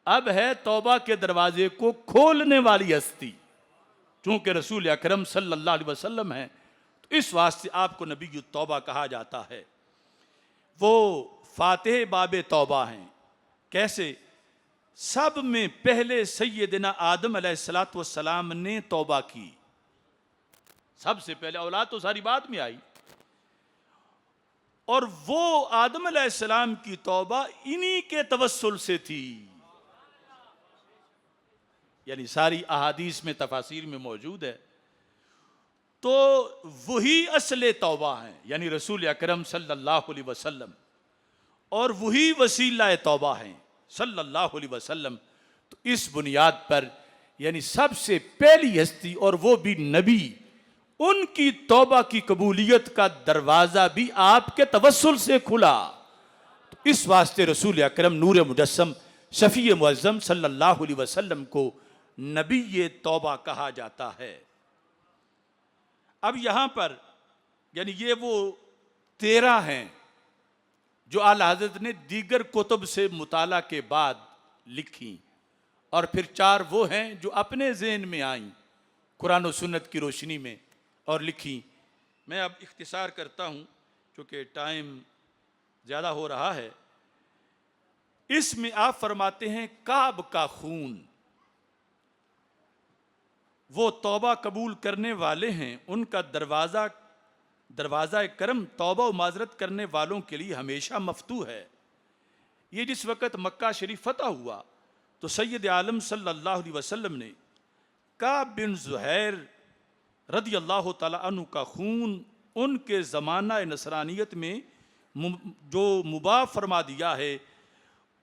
अब है तौबा के दरवाजे को खोलने वाली हस्ती, चूंकि रसूल अकरम सल्लल्लाहु अलैहि वसल्लम है तो इस वास्ते आपको नबी तौबा कहा जाता है। वो फातिह बाबे तौबा हैं। कैसे? सब में पहले सैयदना आदम अलैहिस्सलातु वस्सलाम ने तौबा की, सबसे पहले, औलाद तो सारी बाद में आई। और वो आदम अलैहिस्सलाम की तौबा इन्हीं के तवस्सुल से थी। यानी सारी अहादीस में, तफासीर में मौजूद है। तो वही असले तौबा है, यानी रसूल अकरम सल्लल्लाहु अलैहि वसल्लम, और वही वसीला तौबा है सल्लल्लाहु अलैहि वसल्लम। तो इस बुनियाद पर, यानी सबसे पहली हस्ती और वो भी नबी, उनकी तौबा की कबूलियत का दरवाजा भी आपके तवस्सुल से खुला। तो इस वास्ते रसूल अकरम नूर मुजस्सम शफी मुअज़्ज़म सल्लल्लाहु अलैहि वसल्लम को नबी ये तौबा कहा जाता है। अब यहां पर, यानी ये वो 13 हैं जो आला हज़रत ने दीगर कुतुब से मुताला के बाद लिखी, और फिर 4 वो हैं जो अपने ज़हन में आईं कुरान और सुन्नत की रोशनी में और लिखी। मैं अब इख्तिसार करता हूँ क्योंकि टाइम ज़्यादा हो रहा है। इसमें आप फरमाते हैं काब का खून वो तौबा कबूल करने वाले हैं, उनका दरवाज़ा करम तौबा व माजरत करने वालों के लिए हमेशा मफ्तू है। ये जिस वक़्त मक्का शरीफ फतह हुआ तो सैयद आलम सल्लल्लाहु अलैहि वसल्लम ने काब बिन ज़ुहैर रदी अल्लाह ताला अन्हु का खून उनके ज़माना नसरानियत में जो मुबाह फरमा दिया है,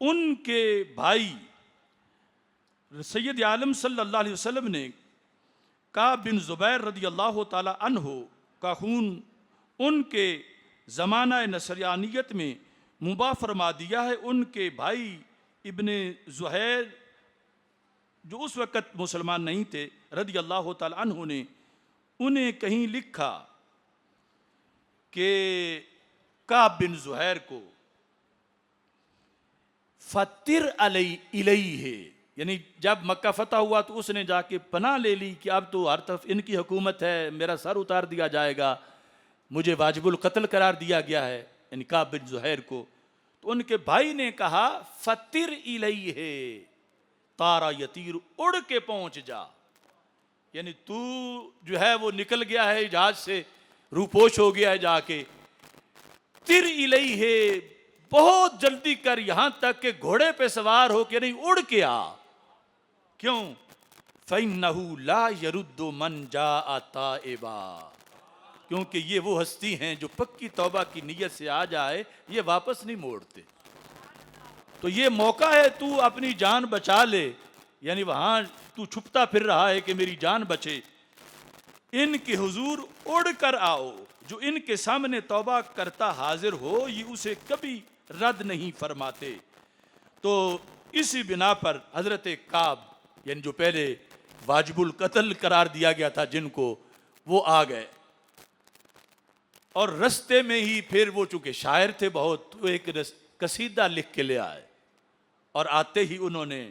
उनके भाई सैयद आलम सल्लल्लाहु अलैहि वसल्लम ने काब बिन ज़ुबैर रदी अल्लाह ताला अन्हु का खून उनके ज़माना नसरानियत में मुबाह फरमा दिया है। उनके भाई इब्ने ज़ुहैर जो उस वक़्त मुसलमान नहीं थे रदी अल्लाह ताला अन्हु ने उन्हें कहीं लिखा कि काब बिन ज़ुहैर को फतिर अलई है, यानी जब मक्का फतह हुआ तो उसने जाके पनाह ले ली कि अब तो हर तरफ इनकी हुकूमत है, मेरा सर उतार दिया जाएगा, मुझे वाजिबुल कत्ल करार दिया गया है, यानी काब बिन ज़ुहैर को। तो उनके भाई ने कहा फतिर इलई है, तारा यतीर, उड़ के पहुंच जा, यानी तू जो है वो निकल गया है जहाज से, रूपोश हो गया है जाके, तिर इलई है, बहुत जल्दी कर, यहां तक के घोड़े पे सवार हो के नहीं उड़ के आ। क्यों? फ़इन्नहु ला यरुद्दु मन जाअ ताइबा, क्योंकि ये वो हस्ती हैं जो पक्की तौबा की नीयत से आ जाए ये वापस नहीं मोड़ते। तो ये मौका है, तू अपनी जान बचा ले, यानी वहां तू छुपता फिर रहा है कि मेरी जान बचे, इनके हुजूर उड़ कर आओ, जो इनके सामने तौबा करता हाजिर हो ये उसे कभी रद्द नहीं फरमाते। तो इसी बिना पर हजरत काब, यानी जो पहले वाजिबुल कत्ल करार दिया गया था जिनको, वो आ गए, और रस्ते में ही फिर वो चूंकि शायर थे बहुत, तो एक कसीदा लिख के ले आए, और आते ही उन्होंने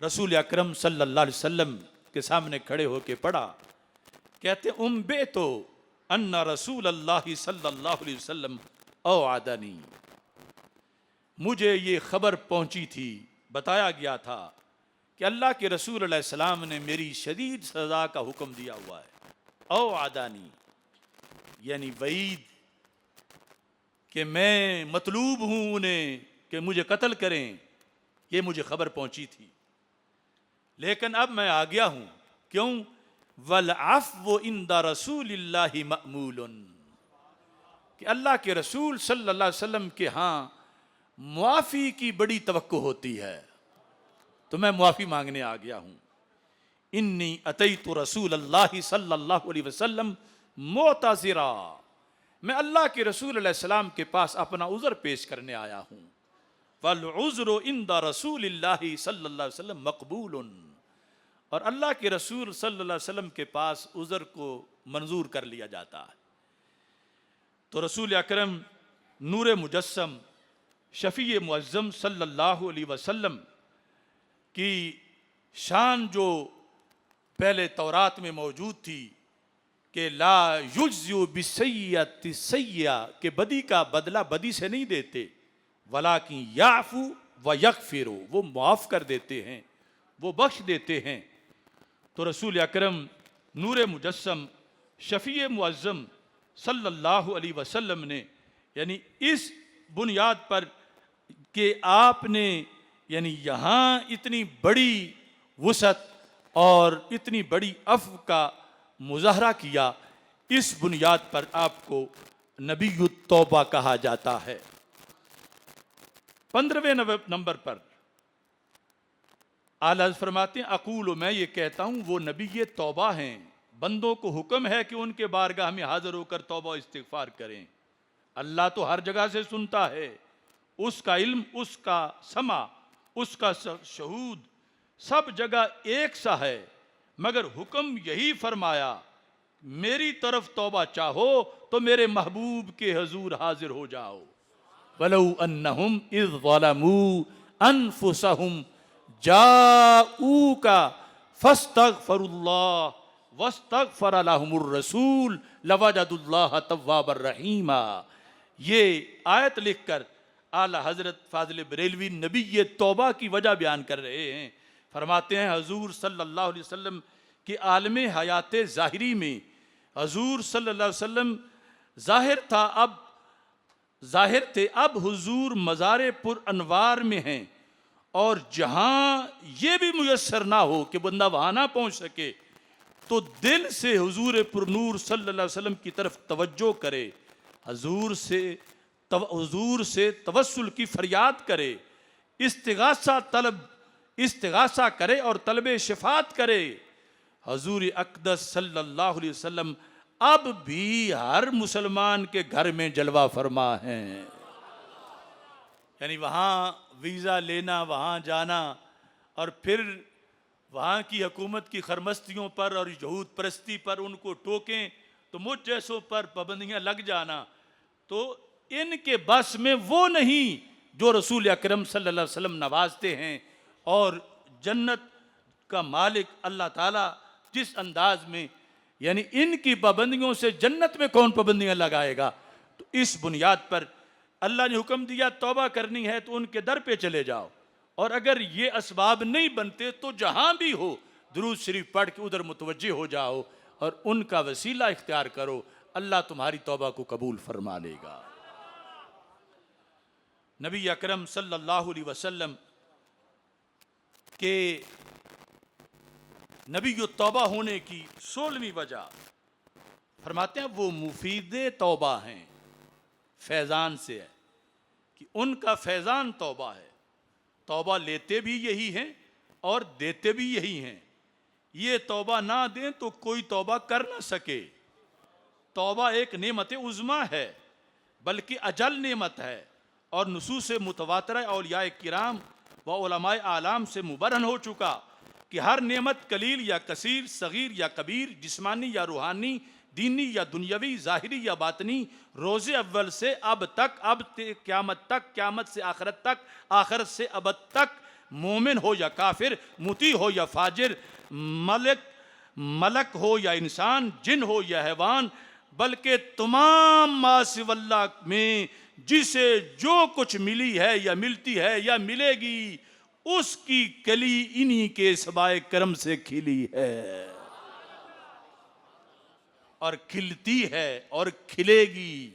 रसूल अकरम सल्लल्लाहु अलैहि वसल्लम के सामने खड़े होके पढ़ा। कहते उम्बे तो अन्ना रसूल अल्लाह सल्लल्लाहु अलैहि वसल्लम औ आदनी, मुझे ये खबर पहुंची थी, बताया गया था कि अल्लाह के रसूल अलैहि सलाम ने मेरी शदीद सज़ा का हुक्म दिया हुआ है। औ आदानी यानी वईद, कि मैं मतलूब हूं उन्हें कि मुझे कत्ल करें, ये मुझे खबर पहुंची थी, लेकिन अब मैं आ गया हूं। क्यों? वल अफ़्व इंदा रसूलिल्लाहि मअमूलुन, कि अल्लाह के रसूल सल्लल्लाहु अलैहि वसल्लम के यहाँ मुआफ़ी की बड़ी तवक्को होती है, तो मैं मुआफ़ी मांगने आ गया हूं। इन्नी अतैतु रसूलल्लाहि सल्लल्लाहु अलैहि वसल्लम मुअतज़िरा, मैं अल्लाह के रसूल अलैहि सलाम के पास अपना उज़र पेश करने आया हूं। वल उज़्रु इंदा रसूलिल्लाहि सल्लल्लाहु अलैहि वसल्लम मक़बूलुन, और अल्लाह के रसूल सल्लल्लाहु अलैहि वसल्लम के पास उज़र को मंजूर कर लिया जाता है। तो रसूल अकरम नूर मुजस्सम शफ़ी मुअज़्ज़म सल्लल्लाहु अलैहि वसल्लम की शान जो पहले तौरात में मौजूद थी कि ला युज्ज़ु बिसय्यति सय्या, के बदी का बदला बदी से नहीं देते, वलाकिन याफ़ू व यग़फ़िरु, वो माफ़ कर देते हैं, वो बख्श देते हैं। तो रसूल अकरम नूर मुजस्सम शफ़ी मुअज़्ज़म सल्लल्लाहु अलैहि वसल्लम ने यानी इस बुनियाद पर कि आपने यानी यहाँ इतनी बड़ी वुसअत और इतनी बड़ी अफ़्व का मुज़ाहरा किया, इस बुनियाद पर आपको नबीयुत तौबा कहा जाता है। 15वें नंबर पर आला हज़रत फरमाते हैं, अकूल, मैं ये कहता हूँ वो नबी ये तौबा हैं, बंदों को हुक्म है कि उनके बारगाह में हाजिर होकर तौबा इस्तिग़फ़ार करें। अल्लाह तो हर जगह से सुनता है, उसका इल्म, उसका समा, उसका शहूद सब जगह एक सा है, मगर हुक्म यही फरमाया मेरी तरफ तौबा चाहो तो मेरे महबूब के हजूर हाजिर हो जाओ। वलौ अन्नहुम इज़ ज़लमू अनफुसहुम जाऊका फस्तगफरुल्लाह वस्तगफर लहुमुर रसूल लवजदुल्लाह तव्वाबर रहीमा। ये आयत लिखकर आला हजरत फाजिल बरेलवी नबी ये तौबा की वजह बयान कर रहे हैं। फरमाते हैं हजूर सल्लल्लाहु अलैहि वसल्लम कि आलम हयात ज़ाहिरी में हजूर सल्लल्लाहु अलैहि वसल्लम ज़ाहिर थे, अब हुजूर मज़ार पुर अनवार में हैं, और जहाँ ये भी मुयस्सर ना हो कि बंदा वहाँ ना पहुँच सके तो दिल से हुजूर पुरनूर सल्लल्लाहु अलैहि वसल्लम की तरफ तवज्जो करे, हुजूर से तवस्सुल की फरियाद करे, इस्तिगासा करे और तलब शिफात करे। हुजूर अक़दस सल्लल्लाहु अलैहि वसल्लम अब भी हर मुसलमान के घर में जलवा फरमा हैं। यानी वहाँ वीज़ा लेना, वहाँ जाना और फिर वहाँ की हुकूमत की खरमस्तियों पर और यहूद परस्ती पर उनको टोकें तो मुझ जैसों पर पाबंदियाँ लग जाना, तो इनके बस में वो नहीं जो रसूल अकरम सल्लल्लाहु अलैहि वसल्लम नवाजते हैं। और जन्नत का मालिक अल्लाह ताला जिस अंदाज में यानी इनकी पाबंदियों से जन्नत में कौन पाबंदियाँ लगाएगा। तो इस बुनियाद पर अल्लाह ने हुक्म दिया तौबा करनी है तो उनके दर पे चले जाओ, और अगर ये असबाब नहीं बनते तो जहाँ भी हो दुरूद शरीफ पढ़ के उधर मुतवज्जे हो जाओ और उनका वसीला इख्तियार करो, अल्लाह तुम्हारी तौबा को कबूल फरमा लेगा। नबी अकरम सल्लल्लाहु अलैहि वसल्लम के नबी तौबा होने की 16वीं वजह फरमाते हैं वो मुफीद तौबा हैं, फैज़ान से है कि उनका फैज़ान तौबा है। तौबा लेते भी यही हैं और देते भी यही हैं। ये तौबा ना दें तो कोई तौबा कर ना सके। तौबा एक नेमत उज़्मा है, बल्कि अजल नेमत है, और नुसूस मुतवातिरा औलिया किराम व उलमाए आलाम से मुबरहन हो चुका कि हर नेमत कलील या कसीर, सगीर या कबीर, जिस्मानी या रूहानी, दीनी या दुनियावी, ज़ाहिरी या बातनी, रोज़े अव्वल से अब तक, क़यामत तक, क़यामत से आखिरत तक, आखिरत से अबद तक, मोमिन हो या काफिर, मुती हो या फाजिर, मलक हो या इंसान, जिन हो या हैवान, बल्कि तमाम मासिवल्ला में जिसे जो कुछ मिली है या मिलती है या मिलेगी उसकी कली इन्हीं के सबाए करम से खिली है और खिलती है और खिलेगी।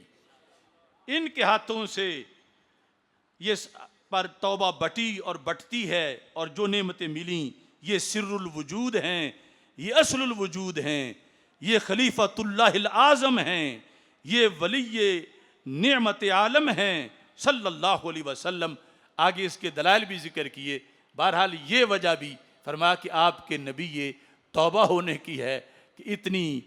इनके हाथों से ये पर तौबा बटी और बटती है, और जो नेमतें मिली ये सिर्रुल वजूद हैं, ये असलुल वजूद हैं, ये खलीफतुल्लाहिल आज़म हैं, ये वली नेमत आलम हैं सल्लल्लाहु अलैहि वसल्लम। आगे इसके दलाइल भी जिक्र किए। बहरहाल ये वजह भी फरमा कि आपके नबी ये तौबा होने की है कि इतनी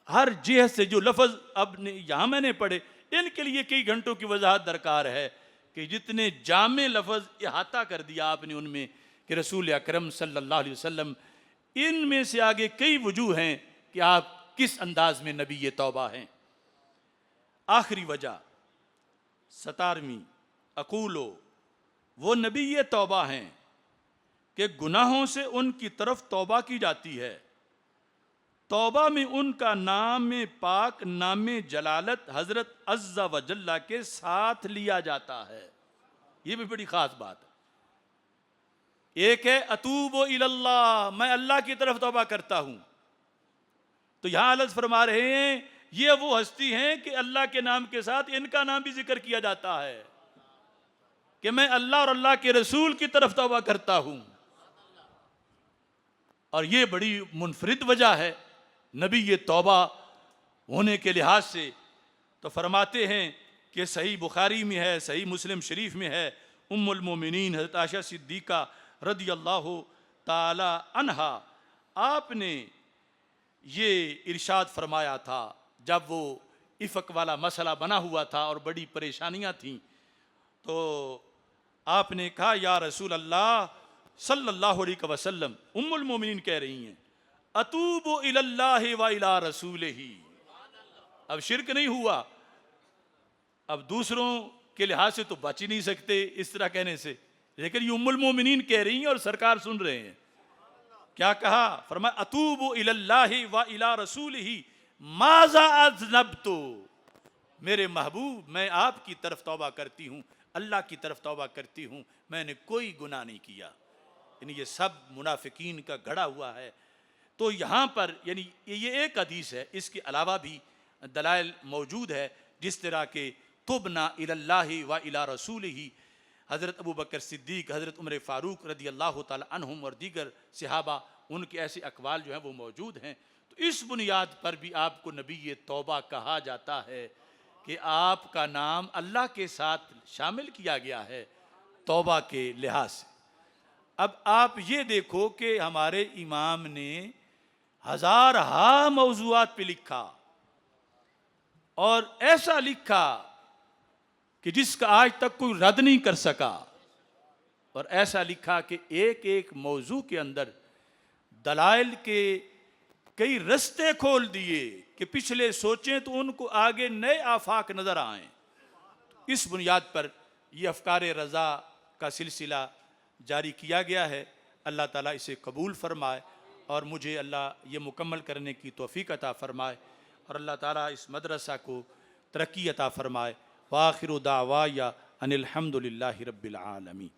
हर जिहत से जो लफ्ज़ अब यहाँ मैंने पढ़े इनके लिए कई घंटों की वजाहत दरकार है कि जितने जामे लफ्ज़ इहाता कर दिया आपने उनमें कि रसूल अकरम सल्लल्लाहु अलैहि वसल्लम, इनमें से आगे कई वजूह हैं कि आप किस अंदाज में नबी ये तौबा हैं। आखिरी वजह 17वीं, अकूलो, वो नबी ये तौबा हैं कि गुनाहों से उनकी तरफ तौबा की जाती है। तौबा में उनका नाम पाक, नाम जलालत हजरत अज़्ज़ा व जल्ला के साथ लिया जाता है। ये भी बड़ी खास बात है। एक है अतूबो इलल्लाह, मैं अल्लाह की तरफ तौबा करता हूँ, तो यहाँ अलज फरमा रहे हैं ये वो हस्ती हैं कि अल्लाह के नाम के साथ इनका नाम भी जिक्र किया जाता है कि मैं अल्लाह और अल्लाह के रसूल की तरफ तौबा करता हूं। और ये बड़ी मुनफरिद वजह है नबी ये तौबा होने के लिहाज से। तो फरमाते हैं कि सही बुखारी में है, सही मुस्लिम शरीफ में है, उम्मुल मोमिनीन हज़रत आयशा सिद्दीक़ा रदी अल्लाह ताला अन्हा आपने ये इरशाद फरमाया था जब वो इफ़क वाला मसला बना हुआ था और बड़ी परेशानियां थीं, तो आपने कहा या रसूल अल्लाह सल्लल्लाहु अलैहि वसल्लम, उम्मुल मोमिनीन कह रही हैं, अतूबु इलल्लाहि व इला रसूलिही। अब शिरक नहीं हुआ, अब दूसरों के लिहाज से तो बच ही नहीं सकते इस तरह कहने से, लेकिन ये उम्मुल मोमिनीन कह रही हैं और सरकार सुन रहे हैं। क्या कहा? फरमाया अतूबु इलल्लाहि व इला रसूलिही माज़ा अज़नबतु, मेरे महबूब मैं आपकी तरफ तौबा करती हूँ, अल्लाह की तरफ तौबा करती हूँ, मैंने कोई गुनाह नहीं किया। यानी ये सब मुनाफिकीन का गढ़ा हुआ है। तो यहाँ पर यानी ये एक हदीस है, इसके अलावा भी दलाइल मौजूद है जिस तरह के तुबना इलल्लाहि व इला रसूलिही, हज़रत अबू बकर सिद्दीक़, हज़रत उमर फ़ारूक रदी अल्लाह ताला अन्हुम और दीगर सहाबा, उनके ऐसे अक़वाल जो हैं वो मौजूद हैं। तो इस बुनियाद पर भी आपको नबी ये तौबा कहा जाता है कि आपका नाम अल्लाह के साथ शामिल किया गया है तौबा के लिहाज से। अब आप ये देखो कि हमारे इमाम ने हज़ार मौज़ूआत पे लिखा और ऐसा लिखा कि जिसका आज तक कोई रद्द नहीं कर सका, और ऐसा लिखा कि एक एक मौजू के अंदर दलाइल के कई रस्ते खोल दिए कि पिछले सोचें तो उनको आगे नए आफाक नजर आए। इस बुनियाद पर यह अफकार रज़ा का सिलसिला जारी किया गया है। अल्लाह ताला इसे कबूल फरमाए और मुझे अल्लाह ये मुकम्मल करने की तौफीक अता फरमाए और अल्लाह ताला इस मदरसा को तरक्की अता फरमाए। वाखिरु दावाया अनिल हम्दुलिल्लाहि रब्बिल आलमीन।